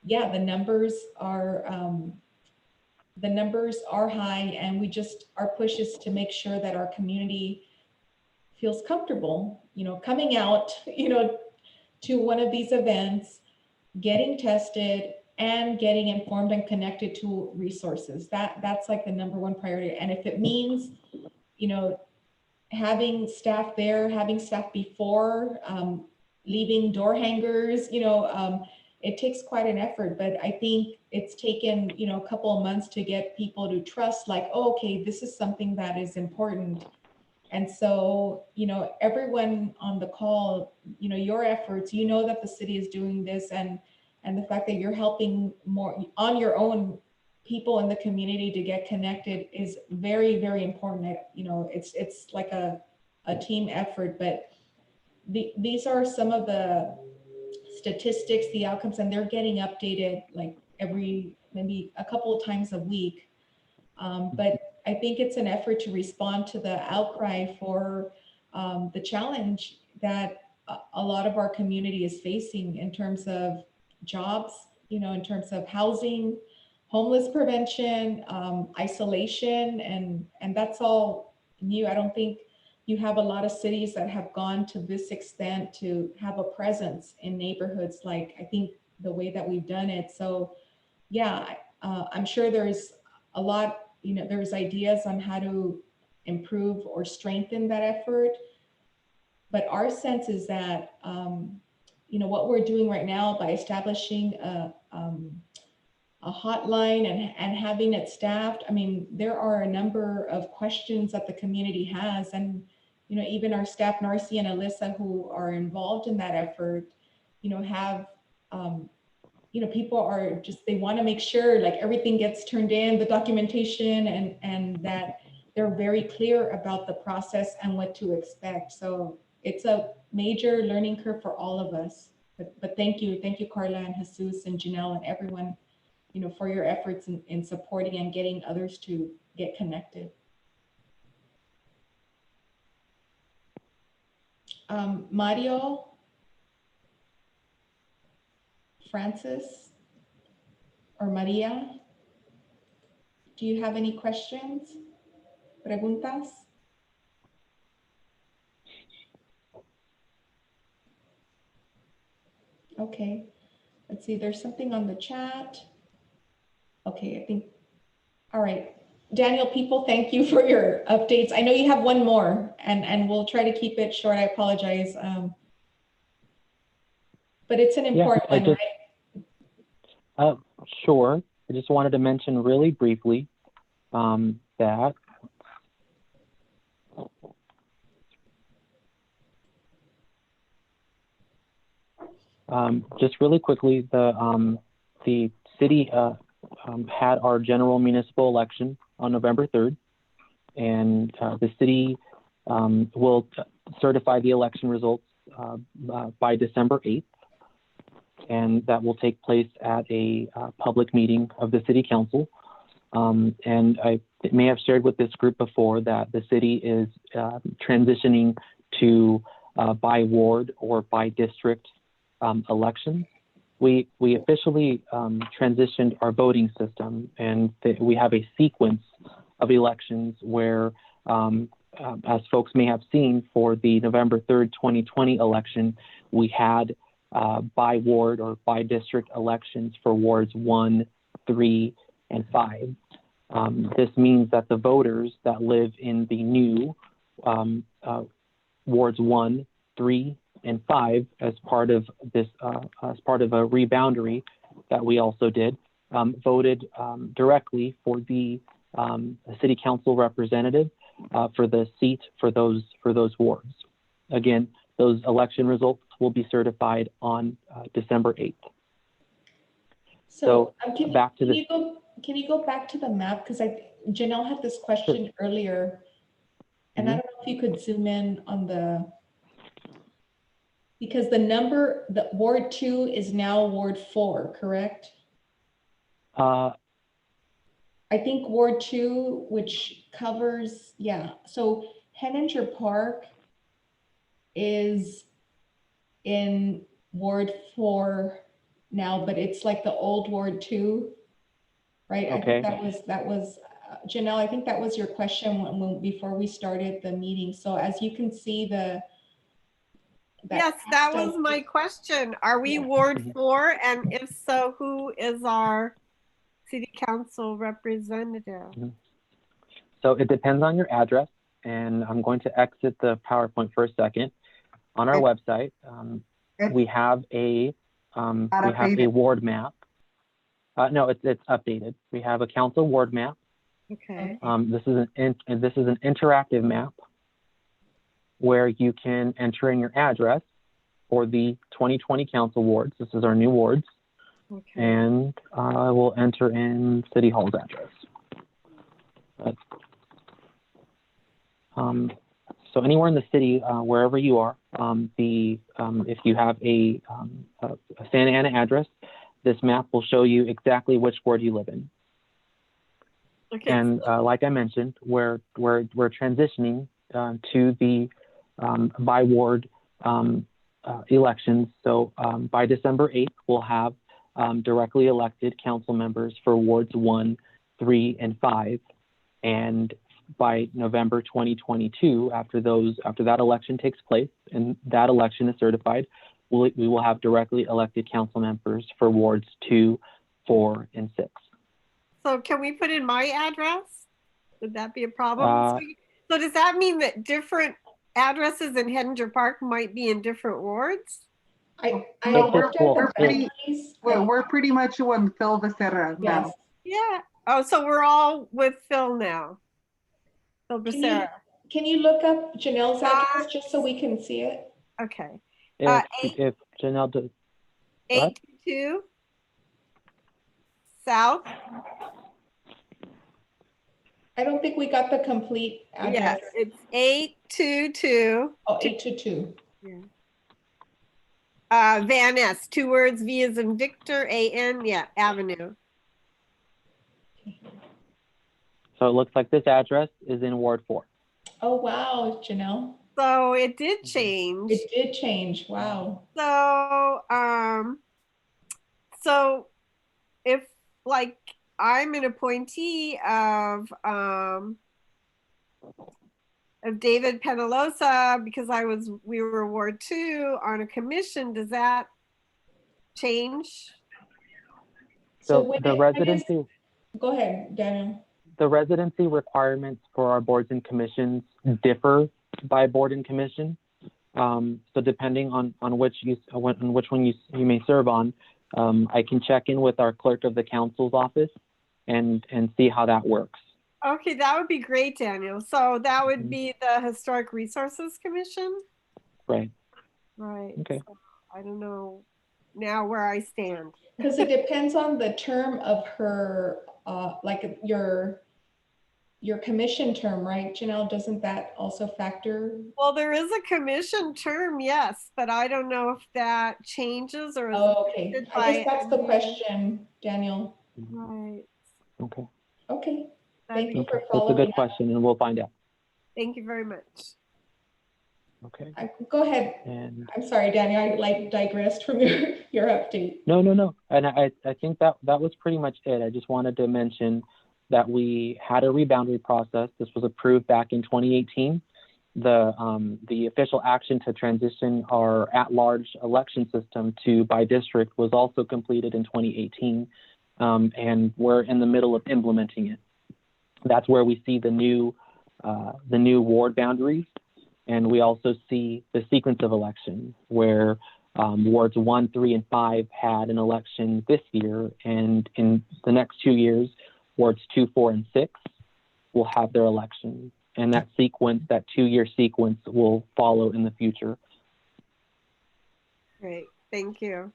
yeah, the numbers are high, and our push is to make sure that our community feels comfortable, you know, coming out, you know, to one of these events, getting tested and getting informed and connected to resources. That's like the #1 priority. And if it means, you know, having staff there, having staff before, leaving door hangers, you know, it takes quite an effort, but I think it's taken, you know, a couple of months to get people to trust, like, oh, okay, this is something that is important. And so, you know, everyone on the call, you know, your efforts, you know, that the city is doing this, and the fact that you're helping more on your own people in the community to get connected is very, very important. You know, it's like a team effort, but these are some of the statistics, the outcomes, and they're getting updated like maybe a couple of times a week. But I think it's an effort to respond to the outcry for the challenge that a lot of our community is facing in terms of jobs, you know, in terms of housing, homeless prevention, isolation, and that's all new. I don't think you have a lot of cities that have gone to this extent to have a presence in neighborhoods like, I think, the way that we've done it. So yeah, I'm sure there's a lot, you know, there's ideas on how to improve or strengthen that effort. But our sense is that, you know, what we're doing right now by establishing a hotline and having it staffed, I mean, there are a number of questions that the community has. And, you know, even our staff, Narcy and Alyssa, who are involved in that effort, you know, have, you know, people are just, they want to make sure like everything gets turned in, the documentation, and that they're very clear about the process and what to expect. So it's a major learning curve for all of us. But thank you, Carla and Jesus and Janelle and everyone, you know, for your efforts in supporting and getting others to get connected. Mario, Francis, or Maria, do you have any questions? Preguntas? Okay, let's see, there's something on the chat. Okay, I think, all right. Daniel, people, thank you for your updates. I know you have one more, and we'll try to keep it short. I apologize. But it's an important one, right? Sure. I just wanted to mention really briefly that just really quickly, the city had our general municipal election on November 3rd, and the city will certify the election results by December 8th, and that will take place at a public meeting of the city council. And I may have shared with this group before that the city is transitioning to by ward or by district elections. we officially transitioned our voting system, and we have a sequence of elections where, as folks may have seen, for the November 3rd, 2020 election, we had by ward or by district elections for wards 1, 3, and 5. This means that the voters that live in the new wards 1, 3, and 5, as part of this, as part of a reboundary that we also did, voted directly for the city council representative for the seat for those wards. Again, those election results will be certified on December 8th. So back to the. Can you go back to the map? Because Janelle had this question earlier, and I don't know if you could zoom in on because the Ward 2 is now Ward 4, correct? I think Ward 2, which covers, yeah. So Heninger Park is in Ward 4 now, but it's like the old Ward 2, right? Okay. I think that was Janelle, I think that was your question before we started the meeting. So as you can see, yes, that was my question. Are we Ward 4? And if so, who is our city council representative? So it depends on your address, and I'm going to exit the PowerPoint for a second. On our website, we have a ward map. No, it's updated. We have a council ward map. Okay. This is an interactive map where you can enter in your address for the 2020 council wards. This is our new wards. Okay. And I will enter in City Hall's address. So anywhere in the city, wherever you are, if you have a Santa Ana address, this map will show you exactly which ward you live in. Okay. And like I mentioned, we're transitioning to the by ward elections. So by December 8th, we'll have directly elected council members for wards 1, 3, and 5. And by November 2022, after that election takes place and that election is certified, we will have directly elected council members for wards 2, 4, and 6. So can we put in my address? Would that be a problem? So does that mean that different addresses in Heninger Park might be in different wards? We're pretty much one Phil Becerra now. Yes. Yeah. Oh, so we're all with Phil now. Phil Becerra. Can you look up Janelle's address just so we can see it? Okay. If Janelle does. 822 South. I don't think we got the complete address. Yes, it's 822. Oh, 822. Yeah. Van Ness, 2 words, V as in Victor, A-N, yeah, Avenue. So it looks like this address is in Ward 4. Oh, wow, Janelle. So it did change. It did change, wow. So if like I'm an appointee of David Penalosa because we were Ward 2 on a commission, does that change? So the residency. Go ahead, Daniel. The residency requirements for our boards and commissions differ by board and commission. So depending on which one you may serve on, I can check in with our clerk of the council's office and see how that works. Okay, that would be great, Daniel. So that would be the Historic Resources Commission? Right. Right. Okay. So I don't know now where I stand. Because it depends on the term of her, like your commission term, right, Janelle? Doesn't that also factor? Well, there is a commission term, yes, but I don't know if that changes or is okay. I guess that's the question, Daniel. Right. Okay. Okay. Thank you for That's following. a good question, and we'll find out. Thank you very much. Okay. Go ahead. And I'm sorry, Daniel, I like digressed from your update. no. And I think that was pretty much it. I just wanted to mention that we had a reboundary process. This was approved back in 2018. The official action to transition our at-large election system to by district was also completed in 2018, and we're in the middle of implementing it. That's where we see the new ward boundaries, and we also see the sequence of election where wards 1, 3, and 5 had an election this year, and in the next 2 years, wards 2, 4, and 6 will have their election. And that sequence, that 2-year sequence, will follow in the future. Great, thank you.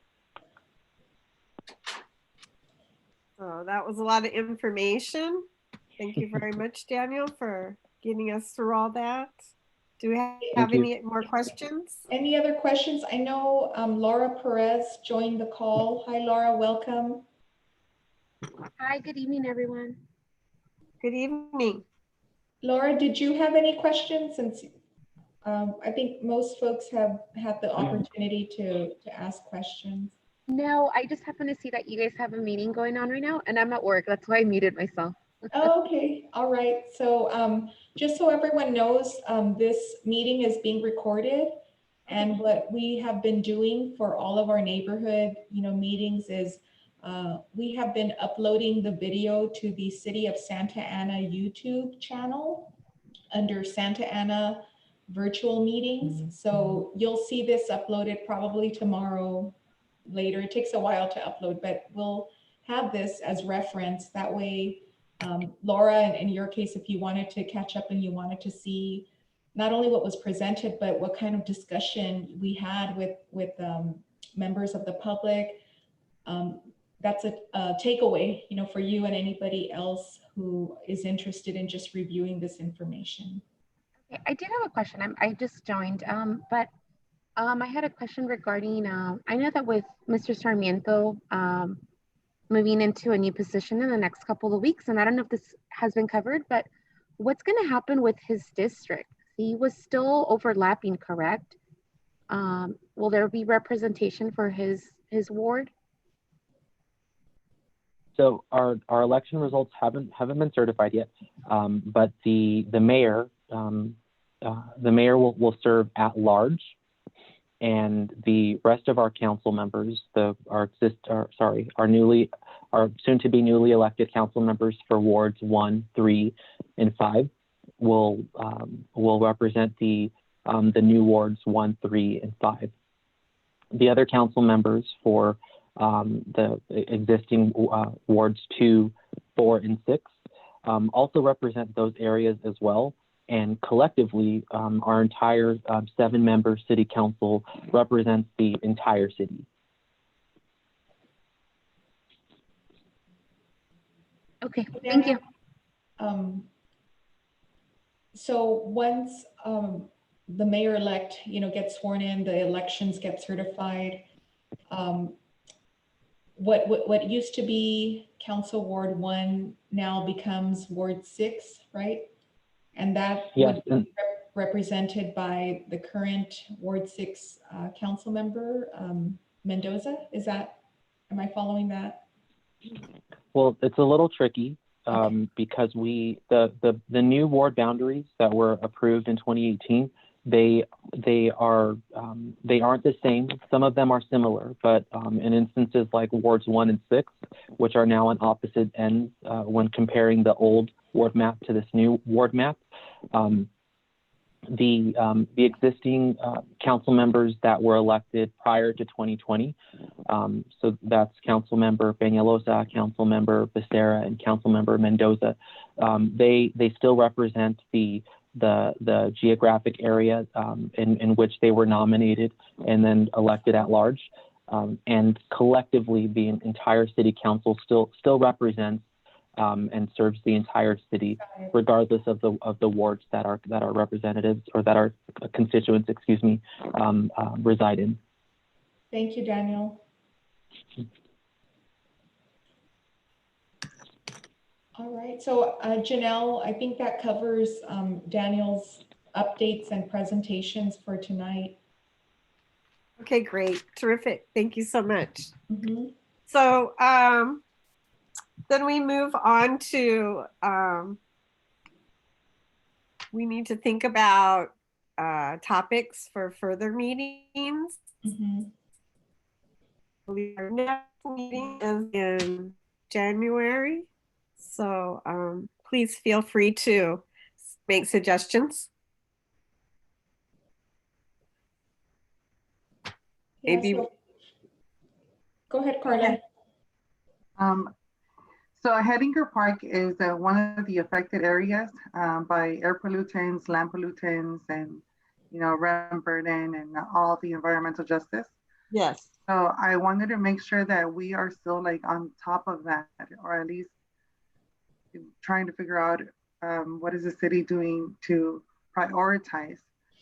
So that was a lot of information. Thank you very much, Daniel, for getting us through all that. Do we have any more questions? Any other questions? I know Laura Perez joined the call. Hi, Laura, welcome. Hi, good evening, everyone. Good evening. Laura, did you have any questions? Since I think most folks have had the opportunity to ask questions. No, I just happen to see that you guys have a meeting going on right now, and I'm at work. That's why I muted myself. Oh, okay, all right. So just so everyone knows, this meeting is being recorded, and what we have been doing for all of our neighborhood, meetings is we have been uploading the video to the City of Santa Ana YouTube channel under Santa Ana virtual meetings. So you'll see this uploaded probably tomorrow later. It takes a while to upload, but we'll have this as reference. That way, Laura, in your case, if you wanted to catch up and you wanted to see not only what was presented, but what kind of discussion we had with members of the public, that's a takeaway, for you and anybody else who is interested in just reviewing this information. Okay, I did have a question. I just joined, but I had a question regarding, I know that with Mr. Sarmiento moving into a new position in the next couple of weeks, and I don't know if this has been covered, but what's going to happen with his district? He was still overlapping, correct? Will there be representation for his ward? So our election results haven't been certified yet, but the mayor will serve at large, and the rest of our council members, our soon to be newly elected council members for wards 1, 3, and 5 will represent the new wards 1, 3, and 5. The other council members for the existing wards 2, 4, and 6 also represent those areas as well. And collectively, our entire 7-member city council represents the entire city. Okay, thank you. So once the mayor-elect, gets sworn in, the elections get certified, what used to be Council Ward 1 now becomes Ward 6, right? And that yes, would be represented by the current Ward 6 council member, Mendoza. Am I following that? Well, it's a little tricky because the new ward boundaries that were approved in 2018, they aren't the same. Some of them are similar, but in instances like wards 1 and 6, which are now on opposite ends when comparing the old ward map to this new ward map, the existing council members that were elected prior to 2020, so that's Council Member Peñalosa, Council Member Becerra, and Council Member Mendoza. They still represent the geographic area in which they were nominated and then elected at large, and collectively the entire city council still represents and serves the entire city, regardless of the wards that our representatives or that our constituents, reside in. Thank you, Daniel. All right, so Janelle, I think that covers Daniel's updates and presentations for tonight. Okay, great. Terrific. Thank you so much. Mm-hmm. So then we move on to, we need to think about topics for further meetings. Mm-hmm. Our next meeting is in January. So please feel free to make suggestions. Yeah, Maybe. so, go ahead, Carla. So Heninger Park is one of the affected areas by air pollutants, land pollutants, and rent burden and all the environmental justice. Yes. So I wanted to make sure that we are still like on top of that, or at least trying to figure out what is the city doing to prioritize,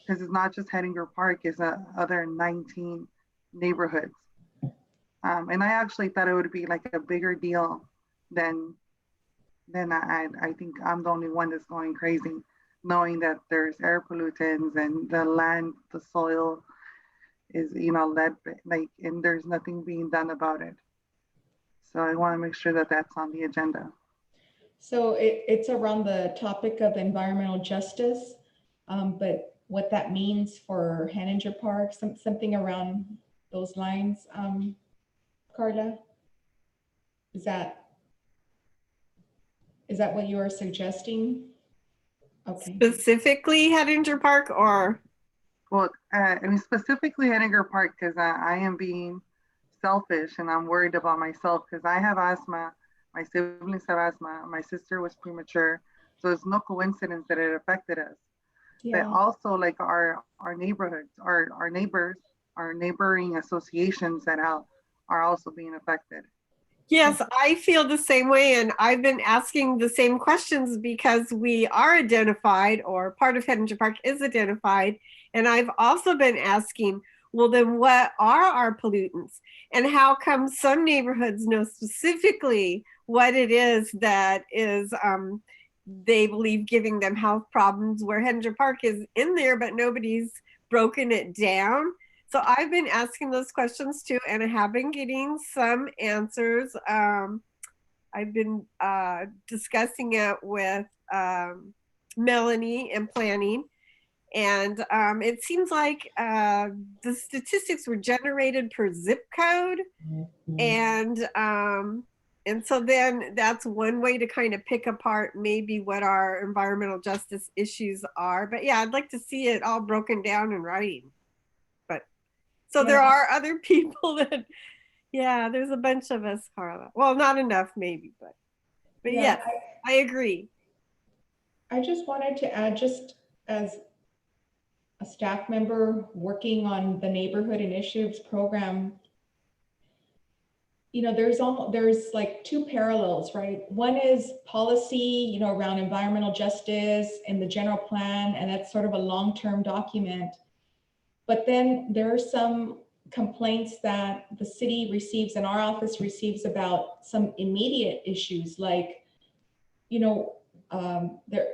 because it's not just Heninger Park, it's other 19 neighborhoods. And I actually thought it would be like a bigger deal than I think I'm the only one that's going crazy, knowing that there's air pollutants and the land, the soil is, lead, like, and there's nothing being done about it. So I want to make sure that that's on the agenda. So it's around the topic of environmental justice, but what that means for Heninger Park, something around those lines, Carla? Is that what you are suggesting? Okay. Specifically Heninger Park or? Well, I mean, specifically Heninger Park, because I am being selfish and I'm worried about myself because I have asthma, my siblings have asthma, my sister was premature. So it's no coincidence that it affected us. Yeah. But also like our neighborhoods, our neighbors, our neighboring associations that are also being affected. Yes, I feel the same way. And I've been asking the same questions because we are identified, or part of Heninger Park is identified. And I've also been asking, well, then what are our pollutants? And how come some neighborhoods know specifically what it is that is, they believe giving them health problems, where Heninger Park is in there, but nobody's broken it down. So I've been asking those questions too, and I have been getting some answers. I've been discussing it with Melanie in planning, and it seems like the statistics were generated per zip code, and so then that's one way to kind of pick apart maybe what our environmental justice issues are. But yeah, I'd like to see it all broken down in writing. So there are other people that, yeah, there's a bunch of us, Carla. Well, not enough maybe, but yeah, yes, I agree. I just wanted to add, just as a staff member working on the neighborhood initiatives program, there's like two parallels, right? One is policy, around environmental justice and the general plan, and that's sort of a long-term document. But then there are some complaints that the city receives and our office receives about some immediate issues, like, there,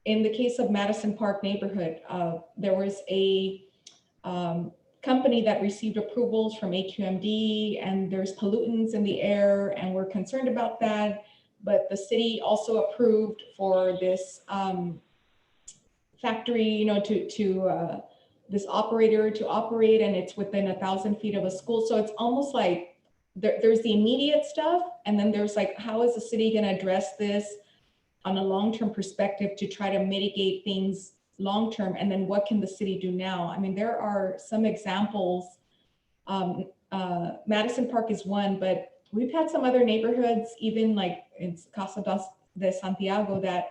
in the case of Madison Park neighborhood, there was a company that received approvals from AQMD, and there's pollutants in the air, and we're concerned about that. But the city also approved for this factory, to this operator to operate, and it's within 1,000 feet of a school. So it's almost like there's the immediate stuff, and then there's like, how is the city going to address this on a long-term perspective to try to mitigate things long-term? And then what can the city do now? I mean, there are some examples. Madison Park is one, but we've had some other neighborhoods, even like in Casa de Santiago, that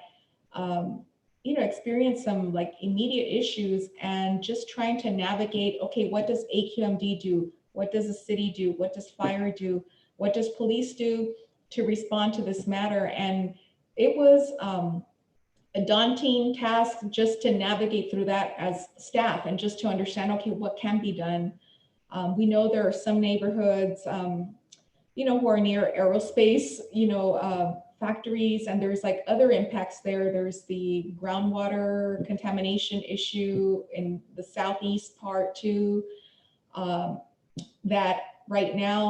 experience some like immediate issues, and just trying to navigate, okay, what does AQMD do? What does the city do? What does fire do? What does police do to respond to this matter? And it was a daunting task just to navigate through that as staff, and just to understand, okay, what can be done? We know there are some neighborhoods, who are near aerospace, factories, and there's like other impacts there. There's the groundwater contamination issue in the southeast part too. That right now,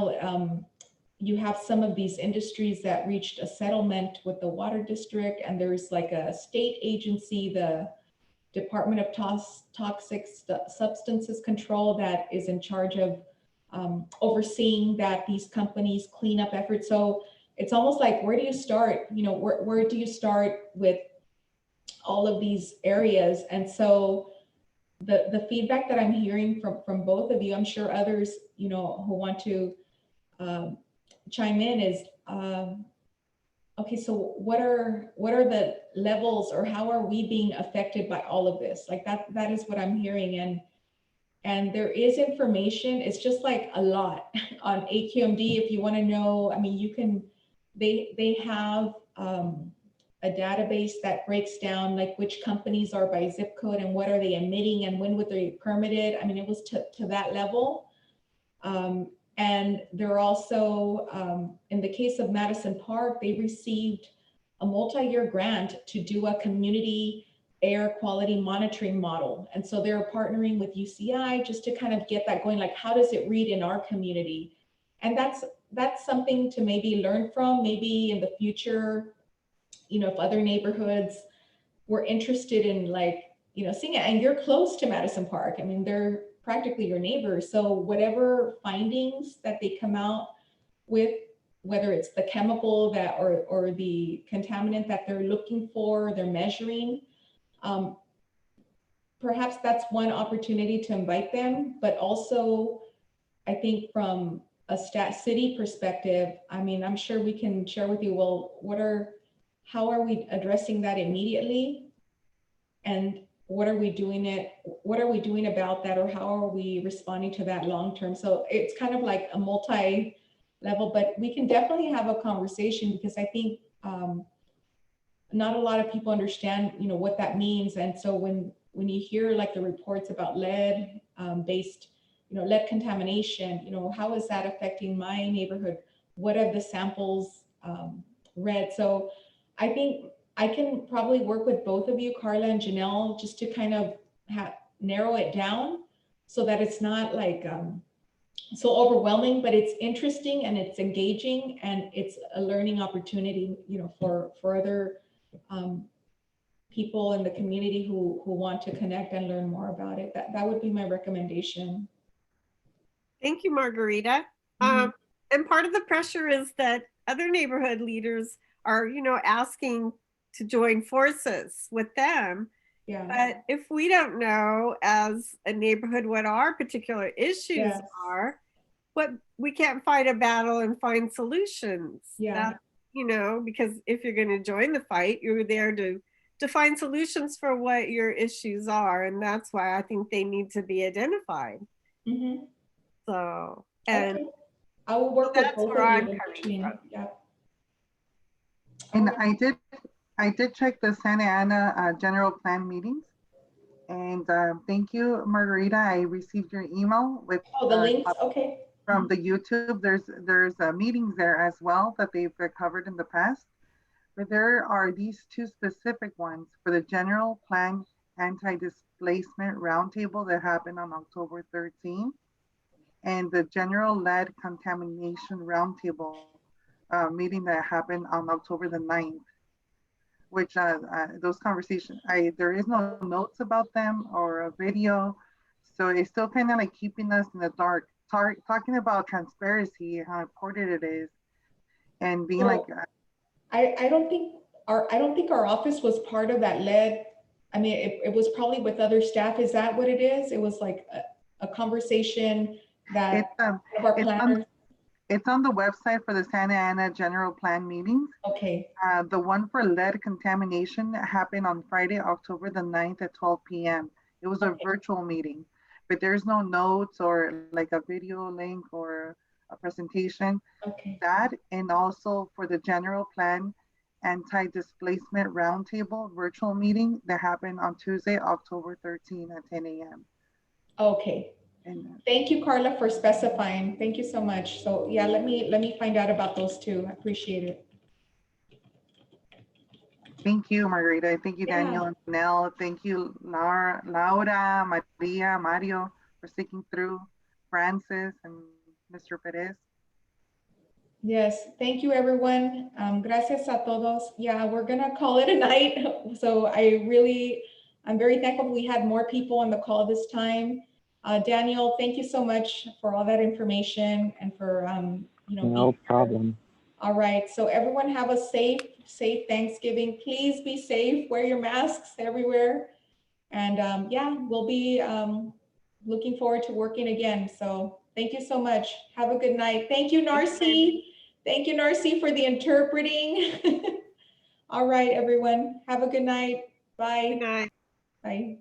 you have some of these industries that reached a settlement with the water district, and there's like a state agency, the Department of Toxic Substances Control, that is in charge of overseeing that these companies cleanup efforts. So it's almost like, where do you start? You know, where do you start with all of these areas? And so the feedback that I'm hearing from both of you, I'm sure others, you know, who want to chime in is, okay, so what are the levels, or how are we being affected by all of this? Like that is what I'm hearing. And there is information, it's just like a lot on AQMD. If you want to know, I mean, you can, they have a database that breaks down like which companies are by zip code and what are they emitting and when would they be permitted. I mean, it was to that level. And they're also, in the case of Madison Park, they received a multi-year grant to do a community air quality monitoring model. And so they're partnering with UCI just to kind of get that going, like, how does it read in our community? And that's something to maybe learn from, maybe in the future, you know, if other neighborhoods were interested in, like, you know, seeing it. And you're close to Madison Park. I mean, they're practically your neighbors. So whatever findings that they come out with, whether it's the chemical that or the contaminant that they're looking for, they're measuring, perhaps that's one opportunity to invite them. But also, I think from a city perspective, I mean, I'm sure we can share with you, well, how are we addressing that immediately? And what are we doing about that, or how are we responding to that long term? So it's kind of like a multi-level, but we can definitely have a conversation, because I think not a lot of people understand, you know, what that means. And so when you hear like the reports about lead based, you know, lead contamination, you know, how is that affecting my neighborhood? What are the samples read? So I think I can probably work with both of you, Carla and Janelle, just to kind of narrow it down so that it's not like so overwhelming, but it's interesting and it's engaging and it's a learning opportunity, you know, for other people in the community who want to connect and learn more about it. That would be my recommendation. Thank you, Margarita. Mm-hmm. And part of the pressure is that other neighborhood leaders are, you know, asking to join forces with them. Yeah. But if we don't know as a neighborhood what our particular issues are, we can't fight a battle and find solutions. Yeah. You know, because if you're going to join the fight, you're there to find solutions for what your issues are. And that's why I think they need to be identified. Mm-hmm. So, and okay. I will work with both of you. Yeah. And I did check the Santa Ana general plan meetings, and thank you, Margarita. I received your email with the links. Okay. From the YouTube. There's meetings there as well that they've covered in the past, but there are these two specific ones for the general plan anti-displacement roundtable that happened on October 13th, and the general lead contamination roundtable meeting that happened on October the 9th, which those conversations, there is no notes about them or a video. So it's still kind of like keeping us in the dark, talking about transparency, how important it is, and being like, I don't think our office was part of that lead. I mean, it was probably with other staff. Is that what it is? It was like a conversation that our planners. It's on the website for the Santa Ana general plan meetings. Okay. The one for lead contamination happened on Friday, October the 9th at 12 p.m. It was a virtual meeting, but there's no notes or like a video link or a presentation. Okay. That, and also for the general plan anti-displacement roundtable virtual meeting that happened on Tuesday, October 13 at 10 a.m. Okay. And thank you, Carla, for specifying. Thank you so much. So yeah, let me find out about those two. I appreciate it. Thank you, Margarita. Thank you, Yeah. Daniel and Nell. Thank you, Laura, Maria, Mario, for sticking through, Francis and Mr. Perez. Yes, thank you, everyone. Gracias a todos. Yeah, we're gonna call it a night. So I'm very thankful we had more people on the call this time. Daniel, thank you so much for all that information and for, No problem. All right, so everyone have a safe Thanksgiving. Please be safe, wear your masks everywhere. And yeah, we'll be looking forward to working again. So thank you so much. Have a good night. Thank you, Narcy. Thank you, Narcy, for the interpreting. All right, everyone. Have a good night. Bye. Good night. Bye.